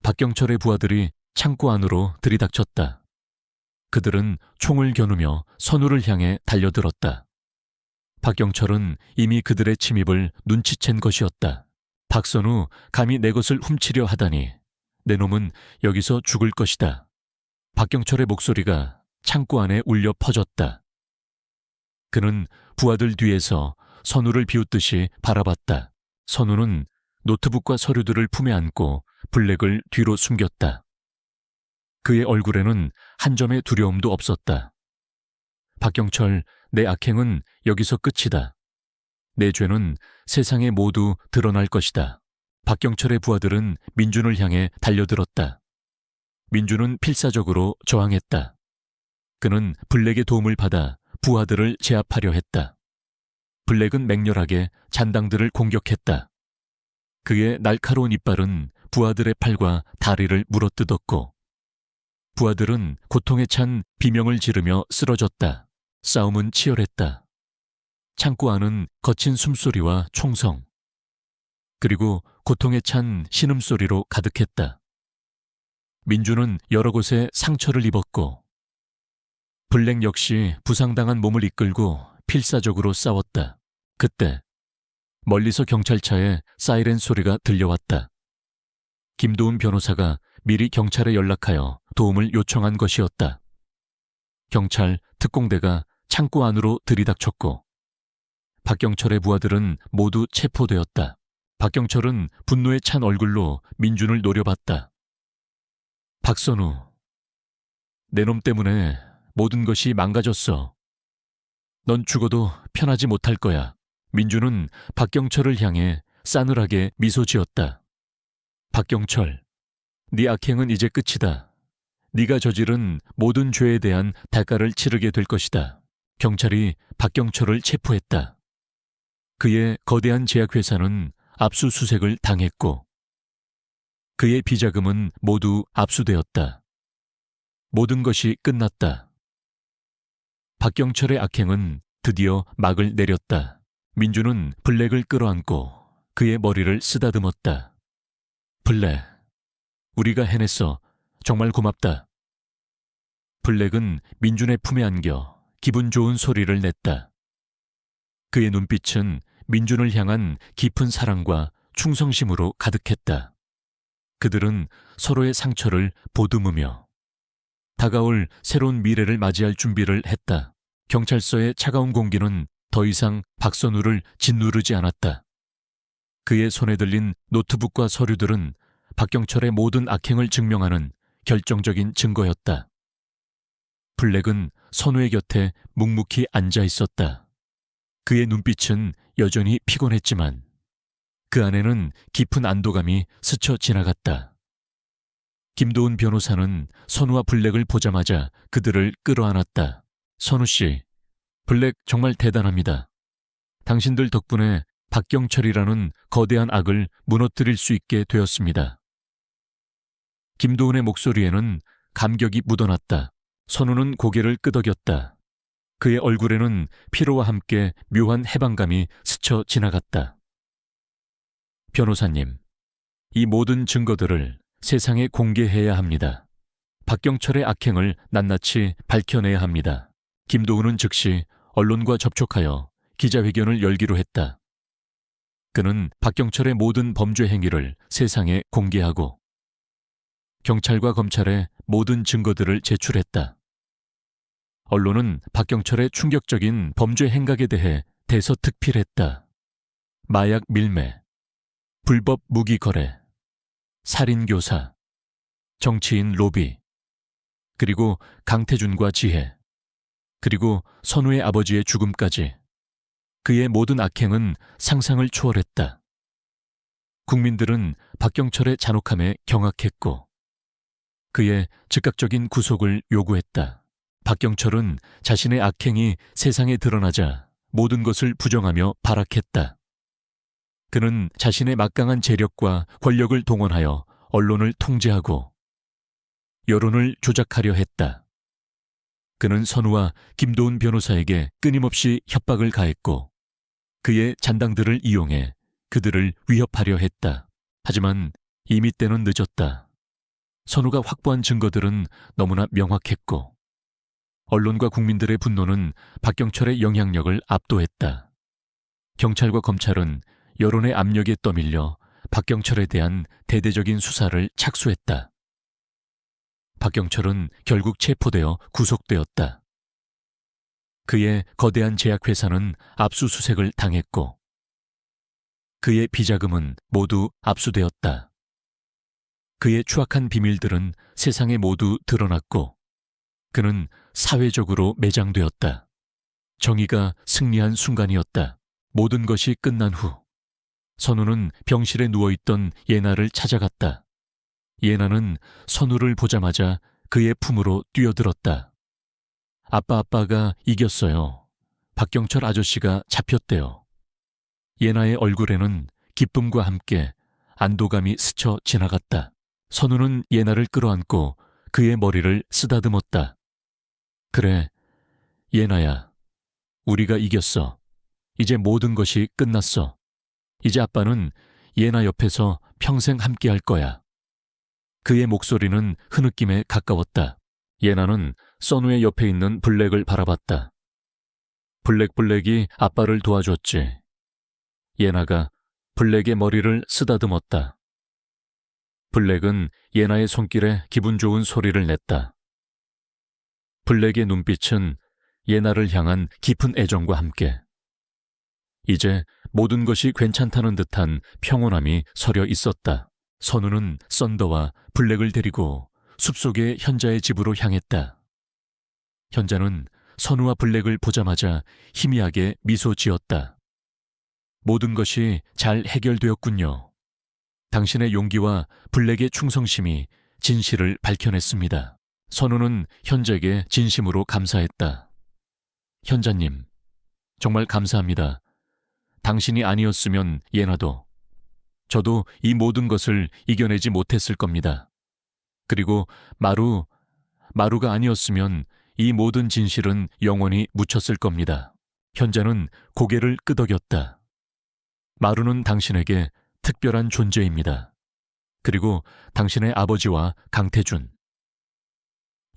박경철의 부하들이 창고 안으로 들이닥쳤다. 그들은 총을 겨누며 선우를 향해 달려들었다. 박경철은 이미 그들의 침입을 눈치챈 것이었다. 박선우, 감히 내 것을 훔치려 하다니. 내 놈은 여기서 죽을 것이다. 박경철의 목소리가 창고 안에 울려 퍼졌다. 그는 부하들 뒤에서 선우를 비웃듯이 바라봤다. 선우는 노트북과 서류들을 품에 안고 블랙을 뒤로 숨겼다. 그의 얼굴에는 한 점의 두려움도 없었다. 박경철, 내 악행은 여기서 끝이다. 내 죄는 세상에 모두 드러날 것이다. 박경철의 부하들은 민준을 향해 달려들었다. 민준은 필사적으로 저항했다. 그는 블랙의 도움을 받아 부하들을 제압하려 했다. 블랙은 맹렬하게 잔당들을 공격했다. 그의 날카로운 이빨은 부하들의 팔과 다리를 물어뜯었고 부하들은 고통에 찬 비명을 지르며 쓰러졌다. 싸움은 치열했다. 창고 안은 거친 숨소리와 총성, 그리고 고통에 찬 신음소리로 가득했다. 민주는 여러 곳에 상처를 입었고 블랙 역시 부상당한 몸을 이끌고 필사적으로 싸웠다. 그때 멀리서 경찰차에 사이렌 소리가 들려왔다. 김도훈 변호사가 미리 경찰에 연락하여 도움을 요청한 것이었다. 경찰, 특공대가 창고 안으로 들이닥쳤고 박경철의 부하들은 모두 체포되었다. 박경철은 분노에 찬 얼굴로 민준을 노려봤다. 박선우, 내 놈 때문에 모든 것이 망가졌어. 넌 죽어도 편하지 못할 거야. 민준은 박경철을 향해 싸늘하게 미소 지었다. 박경철, 네 악행은 이제 끝이다. 네가 저지른 모든 죄에 대한 대가를 치르게 될 것이다. 경찰이 박경철을 체포했다. 그의 거대한 제약회사는 압수수색을 당했고 그의 비자금은 모두 압수되었다. 모든 것이 끝났다. 박경철의 악행은 드디어 막을 내렸다. 민주는 블랙을 끌어안고 그의 머리를 쓰다듬었다. 블랙, 우리가 해냈어. 정말 고맙다. 블랙은 민준의 품에 안겨 기분 좋은 소리를 냈다. 그의 눈빛은 민준을 향한 깊은 사랑과 충성심으로 가득했다. 그들은 서로의 상처를 보듬으며 다가올 새로운 미래를 맞이할 준비를 했다. 경찰서의 차가운 공기는 더 이상 박선우를 짓누르지 않았다. 그의 손에 들린 노트북과 서류들은 박경철의 모든 악행을 증명하는 결정적인 증거였다. 블랙은 선우의 곁에 묵묵히 앉아 있었다. 그의 눈빛은 여전히 피곤했지만 그 안에는 깊은 안도감이 스쳐 지나갔다. 김도훈 변호사는 선우와 블랙을 보자마자 그들을 끌어안았다. 선우 씨, 블랙 정말 대단합니다. 당신들 덕분에 박경철이라는 거대한 악을 무너뜨릴 수 있게 되었습니다. 김도훈의 목소리에는 감격이 묻어났다. 선우는 고개를 끄덕였다. 그의 얼굴에는 피로와 함께 묘한 해방감이 스쳐 지나갔다. 변호사님, 이 모든 증거들을 세상에 공개해야 합니다. 박경철의 악행을 낱낱이 밝혀내야 합니다. 김도훈은 즉시 언론과 접촉하여 기자회견을 열기로 했다. 그는 박경철의 모든 범죄 행위를 세상에 공개하고 경찰과 검찰에 모든 증거들을 제출했다. 언론은 박경철의 충격적인 범죄 행각에 대해 대서특필했다. 마약 밀매, 불법 무기 거래, 살인 교사, 정치인 로비, 그리고 강태준과 지혜, 그리고 선우의 아버지의 죽음까지 그의 모든 악행은 상상을 초월했다. 국민들은 박경철의 잔혹함에 경악했고 그의 즉각적인 구속을 요구했다. 박경철은 자신의 악행이 세상에 드러나자 모든 것을 부정하며 발악했다. 그는 자신의 막강한 재력과 권력을 동원하여 언론을 통제하고 여론을 조작하려 했다. 그는 선우와 김도훈 변호사에게 끊임없이 협박을 가했고 그의 잔당들을 이용해 그들을 위협하려 했다. 하지만 이미 때는 늦었다. 선우가 확보한 증거들은 너무나 명확했고 언론과 국민들의 분노는 박경철의 영향력을 압도했다. 경찰과 검찰은 여론의 압력에 떠밀려 박경철에 대한 대대적인 수사를 착수했다. 박경철은 결국 체포되어 구속되었다. 그의 거대한 제약회사는 압수수색을 당했고 그의 비자금은 모두 압수되었다. 그의 추악한 비밀들은 세상에 모두 드러났고 그는 사회적으로 매장되었다. 정의가 승리한 순간이었다. 모든 것이 끝난 후 선우는 병실에 누워있던 예나를 찾아갔다. 예나는 선우를 보자마자 그의 품으로 뛰어들었다. 아빠가 이겼어요. 박경철 아저씨가 잡혔대요. 예나의 얼굴에는 기쁨과 함께 안도감이 스쳐 지나갔다. 선우는 예나를 끌어안고 그의 머리를 쓰다듬었다. 그래, 예나야. 우리가 이겼어. 이제 모든 것이 끝났어. 이제 아빠는 예나 옆에서 평생 함께 할 거야. 그의 목소리는 흐느낌에 가까웠다. 예나는 선우의 옆에 있는 블랙을 바라봤다. 블랙이 아빠를 도와줬지. 예나가 블랙의 머리를 쓰다듬었다. 블랙은 예나의 손길에 기분 좋은 소리를 냈다. 블랙의 눈빛은 예나를 향한 깊은 애정과 함께 이제 모든 것이 괜찮다는 듯한 평온함이 서려 있었다. 선우는 썬더와 블랙을 데리고 숲속의 현자의 집으로 향했다. 현자는 선우와 블랙을 보자마자 희미하게 미소 지었다. 모든 것이 잘 해결되었군요. 당신의 용기와 블랙의 충성심이 진실을 밝혀냈습니다. 선우는 현자에게 진심으로 감사했다. 현자님, 정말 감사합니다. 당신이 아니었으면 예나도, 저도 이 모든 것을 이겨내지 못했을 겁니다. 그리고 마루가 아니었으면 이 모든 진실은 영원히 묻혔을 겁니다. 현자는 고개를 끄덕였다. 마루는 당신에게 특별한 존재입니다. 그리고 당신의 아버지와 강태준,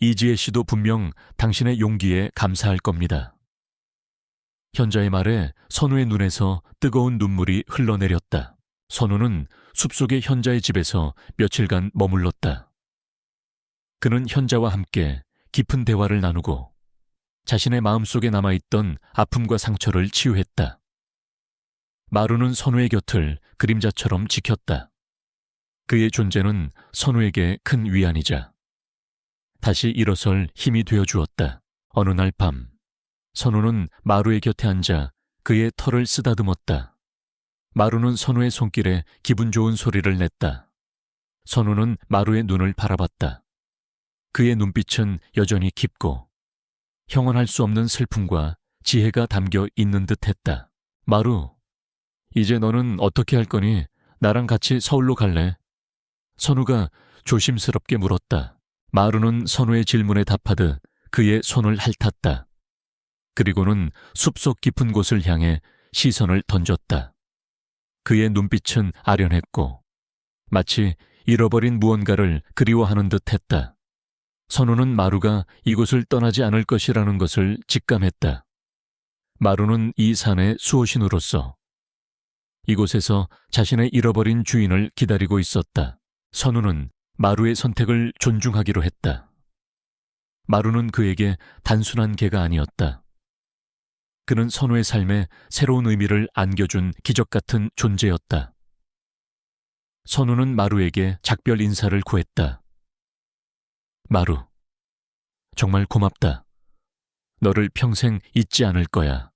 이지혜 씨도 분명 당신의 용기에 감사할 겁니다. 현자의 말에 선우의 눈에서 뜨거운 눈물이 흘러내렸다. 선우는 숲속의 현자의 집에서 며칠간 머물렀다. 그는 현자와 함께 깊은 대화를 나누고 자신의 마음속에 남아있던 아픔과 상처를 치유했다. 마루는 선우의 곁을 그림자처럼 지켰다. 그의 존재는 선우에게 큰 위안이자 다시 일어설 힘이 되어주었다. 어느 날 밤, 선우는 마루의 곁에 앉아 그의 털을 쓰다듬었다. 마루는 선우의 손길에 기분 좋은 소리를 냈다. 선우는 마루의 눈을 바라봤다. 그의 눈빛은 여전히 깊고 형언할 수 없는 슬픔과 지혜가 담겨 있는 듯했다. 마루, 이제 너는 어떻게 할 거니? 나랑 같이 서울로 갈래? 선우가 조심스럽게 물었다. 마루는 선우의 질문에 답하듯 그의 손을 핥았다. 그리고는 숲속 깊은 곳을 향해 시선을 던졌다. 그의 눈빛은 아련했고 마치 잃어버린 무언가를 그리워하는 듯했다. 선우는 마루가 이곳을 떠나지 않을 것이라는 것을 직감했다. 마루는 이 산의 수호신으로서 이곳에서 자신의 잃어버린 주인을 기다리고 있었다. 선우는 마루의 선택을 존중하기로 했다. 마루는 그에게 단순한 개가 아니었다. 그는 선우의 삶에 새로운 의미를 안겨준 기적 같은 존재였다. 선우는 마루에게 작별 인사를 구했다. 마루, 정말 고맙다. 너를 평생 잊지 않을 거야.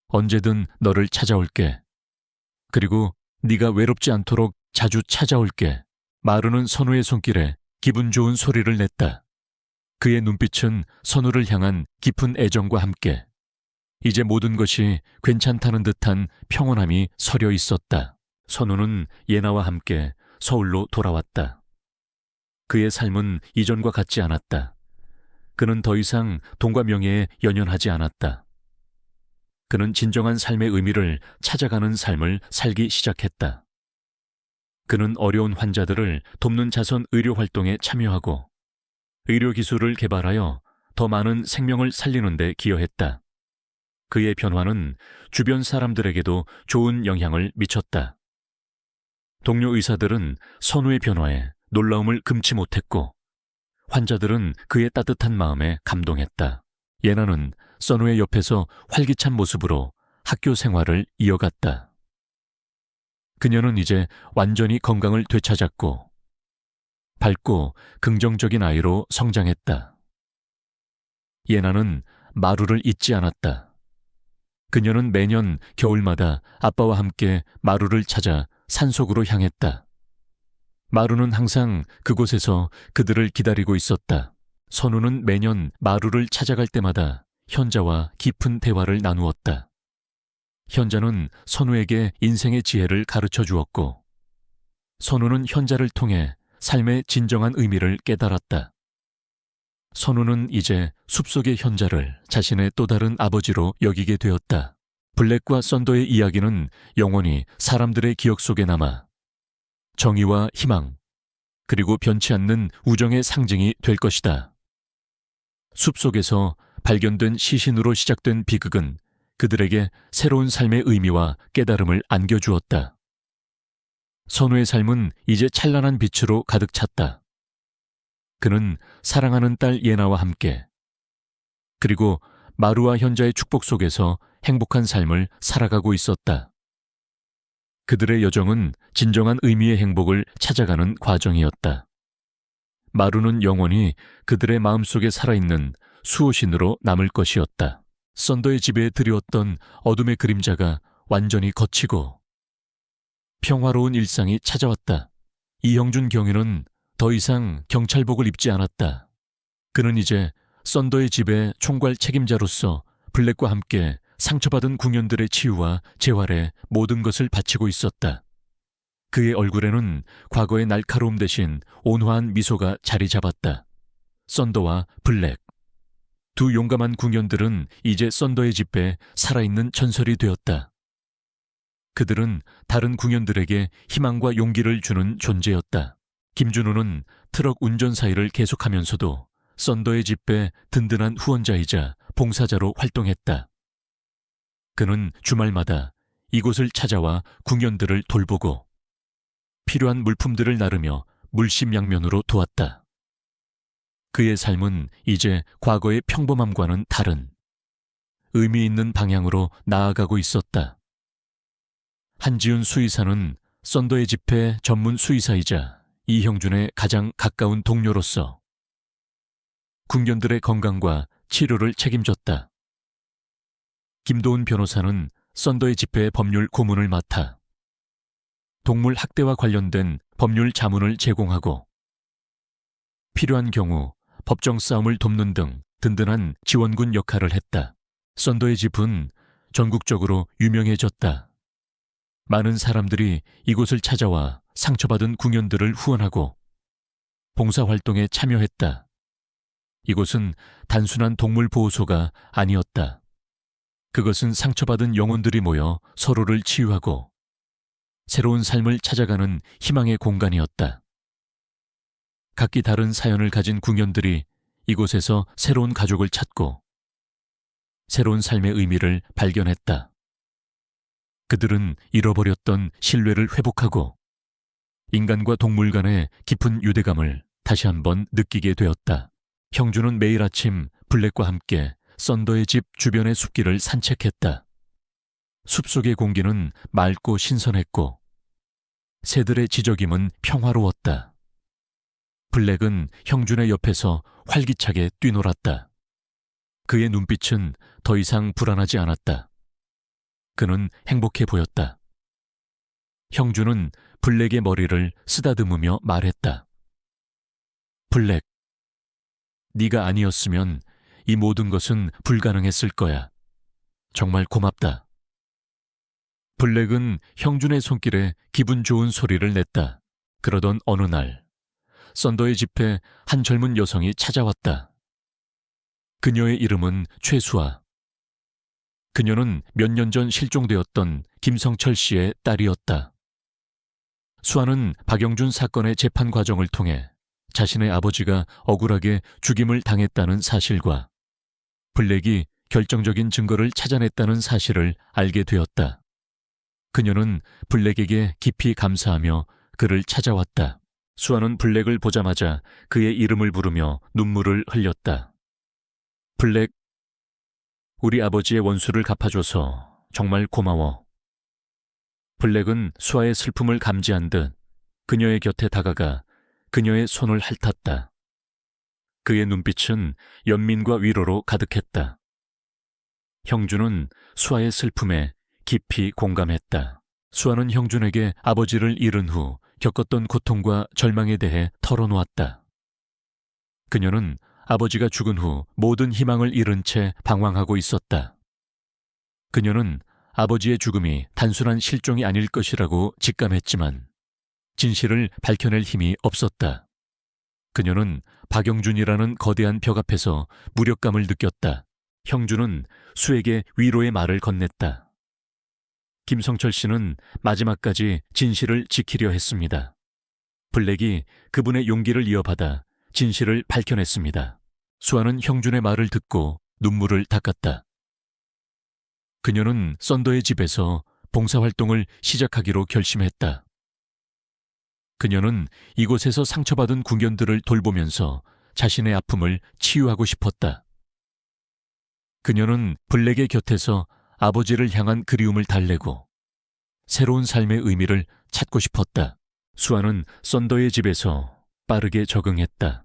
언제든 너를 찾아올게. 그리고 네가 외롭지 않도록 자주 찾아올게. 마루는 선우의 손길에 기분 좋은 소리를 냈다. 그의 눈빛은 선우를 향한 깊은 애정과 함께 이제 모든 것이 괜찮다는 듯한 평온함이 서려 있었다. 선우는 예나와 함께 서울로 돌아왔다. 그의 삶은 이전과 같지 않았다. 그는 더 이상 돈과 명예에 연연하지 않았다. 그는 진정한 삶의 의미를 찾아가는 삶을 살기 시작했다. 그는 어려운 환자들을 돕는 자선 의료 활동에 참여하고 의료 기술을 개발하여 더 많은 생명을 살리는 데 기여했다. 그의 변화는 주변 사람들에게도 좋은 영향을 미쳤다. 동료 의사들은 선우의 변화에 놀라움을 금치 못했고 환자들은 그의 따뜻한 마음에 감동했다. 예나는 선우의 옆에서 활기찬 모습으로 학교 생활을 이어갔다. 그녀는 이제 완전히 건강을 되찾았고 밝고 긍정적인 아이로 성장했다. 예나는 마루를 잊지 않았다. 그녀는 매년 겨울마다 아빠와 함께 마루를 찾아 산속으로 향했다. 마루는 항상 그곳에서 그들을 기다리고 있었다. 선우는 매년 마루를 찾아갈 때마다 현자와 깊은 대화를 나누었다. 현자는 선우에게 인생의 지혜를 가르쳐 주었고 선우는 현자를 통해 삶의 진정한 의미를 깨달았다. 선우는 이제 숲속의 현자를 자신의 또 다른 아버지로 여기게 되었다. 블랙과 썬더의 이야기는 영원히 사람들의 기억 속에 남아 정의와 희망, 그리고 변치 않는 우정의 상징이 될 것이다. 숲속에서 발견된 시신으로 시작된 비극은 그들에게 새로운 삶의 의미와 깨달음을 안겨주었다. 선우의 삶은 이제 찬란한 빛으로 가득 찼다. 그는 사랑하는 딸 예나와 함께 그리고 마루와 현자의 축복 속에서 행복한 삶을 살아가고 있었다. 그들의 여정은 진정한 의미의 행복을 찾아가는 과정이었다. 마루는 영원히 그들의 마음속에 살아있는 수호신으로 남을 것이었다. 썬더의 집에 드리웠던 어둠의 그림자가 완전히 걷히고 평화로운 일상이 찾아왔다. 이형준 경위는 더 이상 경찰복을 입지 않았다. 그는 이제 썬더의 집의 총괄 책임자로서 블랙과 함께 상처받은 궁연들의 치유와 재활에 모든 것을 바치고 있었다. 그의 얼굴에는 과거의 날카로움 대신 온화한 미소가 자리 잡았다. 썬더와 블랙, 두 용감한 궁연들은 이제 썬더의 집에 살아있는 전설이 되었다. 그들은 다른 궁연들에게 희망과 용기를 주는 존재였다. 김준호는 트럭 운전사 일을 계속하면서도 썬더의 집에 든든한 후원자이자 봉사자로 활동했다. 그는 주말마다 이곳을 찾아와 궁연들을 돌보고 필요한 물품들을 나르며 물심양면으로 도왔다. 그의 삶은 이제 과거의 평범함과는 다른 의미 있는 방향으로 나아가고 있었다. 한지훈 수의사는 썬더의 집회 전문 수의사이자 이형준의 가장 가까운 동료로서 궁견들의 건강과 치료를 책임졌다. 김도훈 변호사는 썬더의 집회 법률 고문을 맡아 동물 학대와 관련된 법률 자문을 제공하고 필요한 경우 법정 싸움을 돕는 등 든든한 지원군 역할을 했다. 썬더의 집은 전국적으로 유명해졌다. 많은 사람들이 이곳을 찾아와 상처받은 궁연들을 후원하고 봉사활동에 참여했다. 이곳은 단순한 동물보호소가 아니었다. 그것은 상처받은 영혼들이 모여 서로를 치유하고 새로운 삶을 찾아가는 희망의 공간이었다. 각기 다른 사연을 가진 궁연들이 이곳에서 새로운 가족을 찾고 새로운 삶의 의미를 발견했다. 그들은 잃어버렸던 신뢰를 회복하고 인간과 동물 간의 깊은 유대감을 다시 한번 느끼게 되었다. 형주는 매일 아침 블랙과 함께 썬더의 집 주변의 숲길을 산책했다. 숲속의 공기는 맑고 신선했고 새들의 지저귐은 평화로웠다. 블랙은 형준의 옆에서 활기차게 뛰놀았다. 그의 눈빛은 더 이상 불안하지 않았다. 그는 행복해 보였다. 형준은 블랙의 머리를 쓰다듬으며 말했다. 블랙, 네가 아니었으면 이 모든 것은 불가능했을 거야. 정말 고맙다. 블랙은 형준의 손길에 기분 좋은 소리를 냈다. 그러던 어느 날 썬더의 집에 한 젊은 여성이 찾아왔다. 그녀의 이름은 최수아. 그녀는 몇 년 전 실종되었던 김성철 씨의 딸이었다. 수아는 박영준 사건의 재판 과정을 통해 자신의 아버지가 억울하게 죽임을 당했다는 사실과 블랙이 결정적인 증거를 찾아냈다는 사실을 알게 되었다. 그녀는 블랙에게 깊이 감사하며 그를 찾아왔다. 수아는 블랙을 보자마자 그의 이름을 부르며 눈물을 흘렸다. 블랙, 우리 아버지의 원수를 갚아줘서 정말 고마워. 블랙은 수아의 슬픔을 감지한 듯 그녀의 곁에 다가가 그녀의 손을 핥았다. 그의 눈빛은 연민과 위로로 가득했다. 형준은 수아의 슬픔에 깊이 공감했다. 수아는 형준에게 아버지를 잃은 후 겪었던 고통과 절망에 대해 털어놓았다. 그녀는 아버지가 죽은 후 모든 희망을 잃은 채 방황하고 있었다. 그녀는 아버지의 죽음이 단순한 실종이 아닐 것이라고 직감했지만 진실을 밝혀낼 힘이 없었다. 그녀는 박영준이라는 거대한 벽 앞에서 무력감을 느꼈다. 형준은 수에게 위로의 말을 건넸다. 김성철 씨는 마지막까지 진실을 지키려 했습니다. 블랙이 그분의 용기를 이어받아 진실을 밝혀냈습니다. 수아는 형준의 말을 듣고 눈물을 닦았다. 그녀는 썬더의 집에서 봉사활동을 시작하기로 결심했다. 그녀는 이곳에서 상처받은 궁연들을 돌보면서 자신의 아픔을 치유하고 싶었다. 그녀는 블랙의 곁에서 아버지를 향한 그리움을 달래고 새로운 삶의 의미를 찾고 싶었다. 수아는 썬더의 집에서 빠르게 적응했다.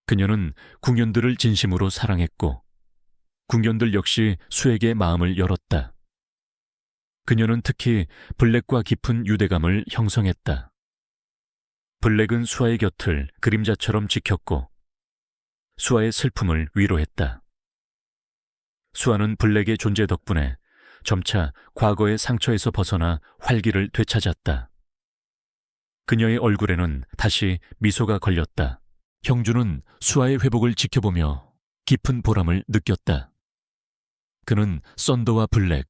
그녀는 궁연들을 진심으로 사랑했고 궁연들 역시 수에게 마음을 열었다. 그녀는 특히 블랙과 깊은 유대감을 형성했다. 블랙은 수아의 곁을 그림자처럼 지켰고 수아의 슬픔을 위로했다. 수아는 블랙의 존재 덕분에 점차 과거의 상처에서 벗어나 활기를 되찾았다. 그녀의 얼굴에는 다시 미소가 걸렸다. 형준은 수아의 회복을 지켜보며 깊은 보람을 느꼈다. 그는 썬더와 블랙,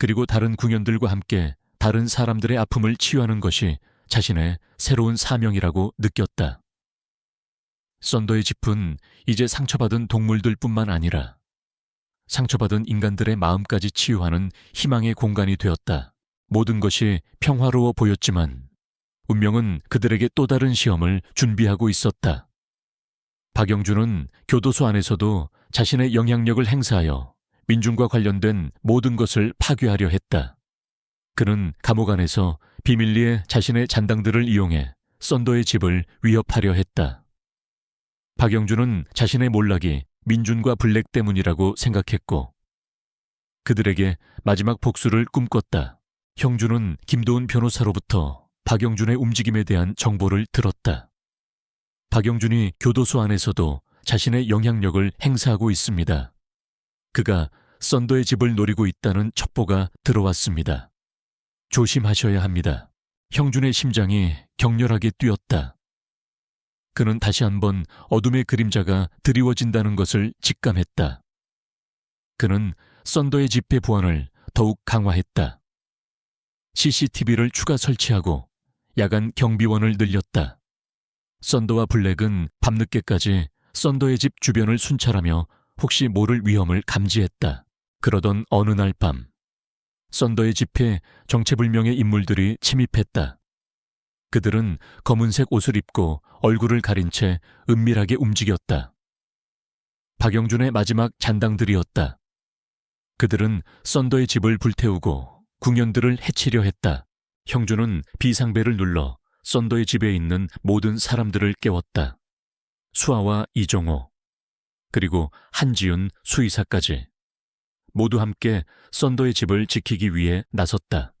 그리고 다른 궁연들과 함께 다른 사람들의 아픔을 치유하는 것이 자신의 새로운 사명이라고 느꼈다. 썬더의 집은 이제 상처받은 동물들뿐만 아니라 상처받은 인간들의 마음까지 치유하는 희망의 공간이 되었다. 모든 것이 평화로워 보였지만 운명은 그들에게 또 다른 시험을 준비하고 있었다. 박영준은 교도소 안에서도 자신의 영향력을 행사하여 민중과 관련된 모든 것을 파괴하려 했다. 그는 감옥 안에서 비밀리에 자신의 잔당들을 이용해 썬더의 집을 위협하려 했다. 박영준은 자신의 몰락이 민준과 블랙 때문이라고 생각했고 그들에게 마지막 복수를 꿈꿨다. 형준은 김도훈 변호사로부터 박영준의 움직임에 대한 정보를 들었다. 박영준이 교도소 안에서도 자신의 영향력을 행사하고 있습니다. 그가 썬더의 집을 노리고 있다는 첩보가 들어왔습니다. 조심하셔야 합니다. 형준의 심장이 격렬하게 뛰었다. 그는 다시 한번 어둠의 그림자가 드리워진다는 것을 직감했다. 그는 썬더의 집회 보안을 더욱 강화했다. CCTV를 추가 설치하고 야간 경비원을 늘렸다. 썬더와 블랙은 밤늦게까지 썬더의 집 주변을 순찰하며 혹시 모를 위험을 감지했다. 그러던 어느 날 밤, 썬더의 집에 정체불명의 인물들이 침입했다. 그들은 검은색 옷을 입고 얼굴을 가린 채 은밀하게 움직였다. 박영준의 마지막 잔당들이었다. 그들은 썬더의 집을 불태우고 궁연들을 해치려 했다. 형준은 비상벨을 눌러 썬더의 집에 있는 모든 사람들을 깨웠다. 수아와 이정호, 그리고 한지윤 수의사까지 모두 함께 썬더의 집을 지키기 위해 나섰다.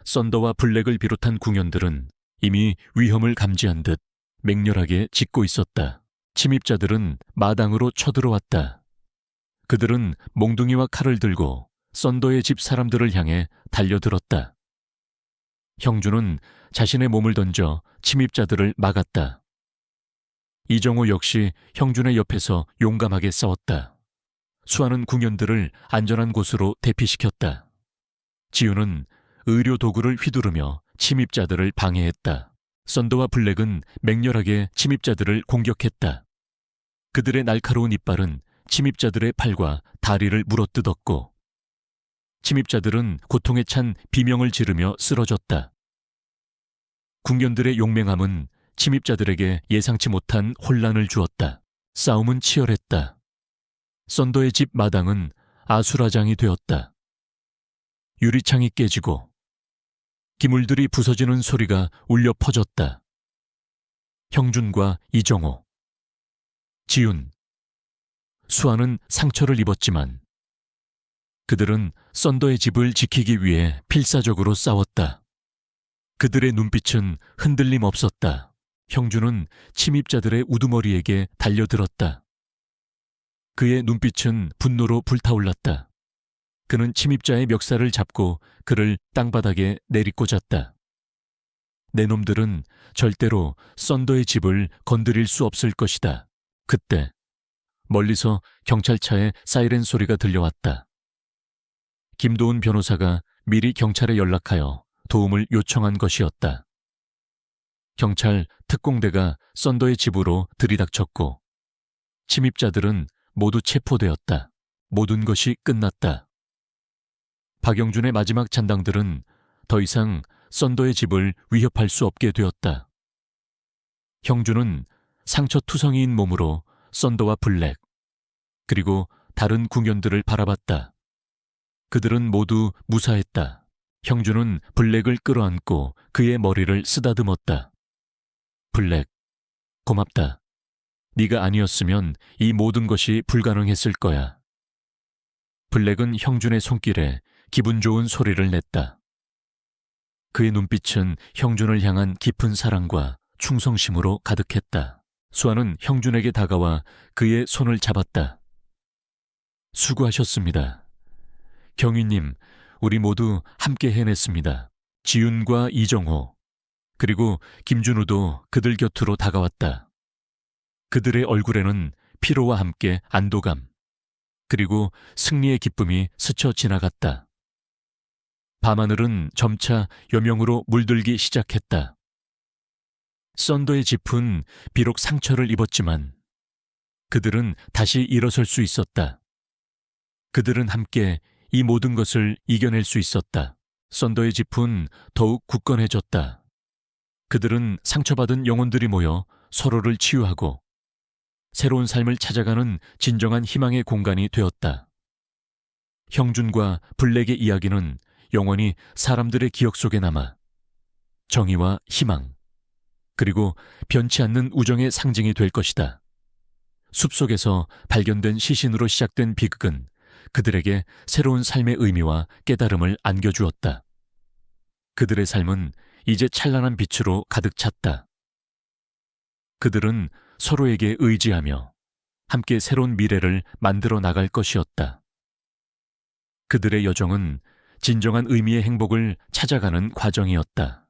썬더와 블랙을 비롯한 궁연들은 이미 위험을 감지한 듯 맹렬하게 짓고 있었다. 침입자들은 마당으로 쳐들어왔다. 그들은 몽둥이와 칼을 들고 썬더의 집 사람들을 향해 달려들었다. 형준은 자신의 몸을 던져 침입자들을 막았다. 이정호 역시 형준의 옆에서 용감하게 싸웠다. 수아는 궁연들을 안전한 곳으로 대피시켰다. 지우는 의료 도구를 휘두르며 침입자들을 방해했다. 썬더와 블랙은 맹렬하게 침입자들을 공격했다. 그들의 날카로운 이빨은 침입자들의 팔과 다리를 물어뜯었고 침입자들은 고통에 찬 비명을 지르며 쓰러졌다. 궁연들의 용맹함은 침입자들에게 예상치 못한 혼란을 주었다. 싸움은 치열했다. 썬더의 집 마당은 아수라장이 되었다. 유리창이 깨지고 기물들이 부서지는 소리가 울려 퍼졌다. 형준과 이정호, 지윤, 수아는 상처를 입었지만 그들은 썬더의 집을 지키기 위해 필사적으로 싸웠다. 그들의 눈빛은 흔들림 없었다. 형준은 침입자들의 우두머리에게 달려들었다. 그의 눈빛은 분노로 불타올랐다. 그는 침입자의 멱살을 잡고 그를 땅바닥에 내리꽂았다. 내 놈들은 절대로 썬더의 집을 건드릴 수 없을 것이다. 그때 멀리서 경찰차의 사이렌 소리가 들려왔다. 김도훈 변호사가 미리 경찰에 연락하여 도움을 요청한 것이었다. 경찰 특공대가 썬더의 집으로 들이닥쳤고 침입자들은 모두 체포되었다. 모든 것이 끝났다. 박영준의 마지막 잔당들은 더 이상 썬더의 집을 위협할 수 없게 되었다. 형준은 상처투성이인 몸으로 썬더와 블랙, 그리고 다른 궁연들을 바라봤다. 그들은 모두 무사했다. 형준은 블랙을 끌어안고 그의 머리를 쓰다듬었다. 블랙, 고맙다. 네가 아니었으면 이 모든 것이 불가능했을 거야. 블랙은 형준의 손길에 기분 좋은 소리를 냈다. 그의 눈빛은 형준을 향한 깊은 사랑과 충성심으로 가득했다. 수아는 형준에게 다가와 그의 손을 잡았다. 수고하셨습니다. 경위님, 우리 모두 함께 해냈습니다. 지윤과 이정호, 그리고 김준우도 그들 곁으로 다가왔다. 그들의 얼굴에는 피로와 함께 안도감, 그리고 승리의 기쁨이 스쳐 지나갔다. 밤하늘은 점차 여명으로 물들기 시작했다. 썬더의 집은 비록 상처를 입었지만 그들은 다시 일어설 수 있었다. 그들은 함께 이 모든 것을 이겨낼 수 있었다. 썬더의 집은 더욱 굳건해졌다. 그들은 상처받은 영혼들이 모여 서로를 치유하고 새로운 삶을 찾아가는 진정한 희망의 공간이 되었다. 형준과 블랙의 이야기는 영원히 사람들의 기억 속에 남아 정의와 희망, 그리고 변치 않는 우정의 상징이 될 것이다. 숲속에서 발견된 시신으로 시작된 비극은 그들에게 새로운 삶의 의미와 깨달음을 안겨주었다. 그들의 삶은 이제 찬란한 빛으로 가득 찼다. 그들은 서로에게 의지하며 함께 새로운 미래를 만들어 나갈 것이었다. 그들의 여정은 진정한 의미의 행복을 찾아가는 과정이었다.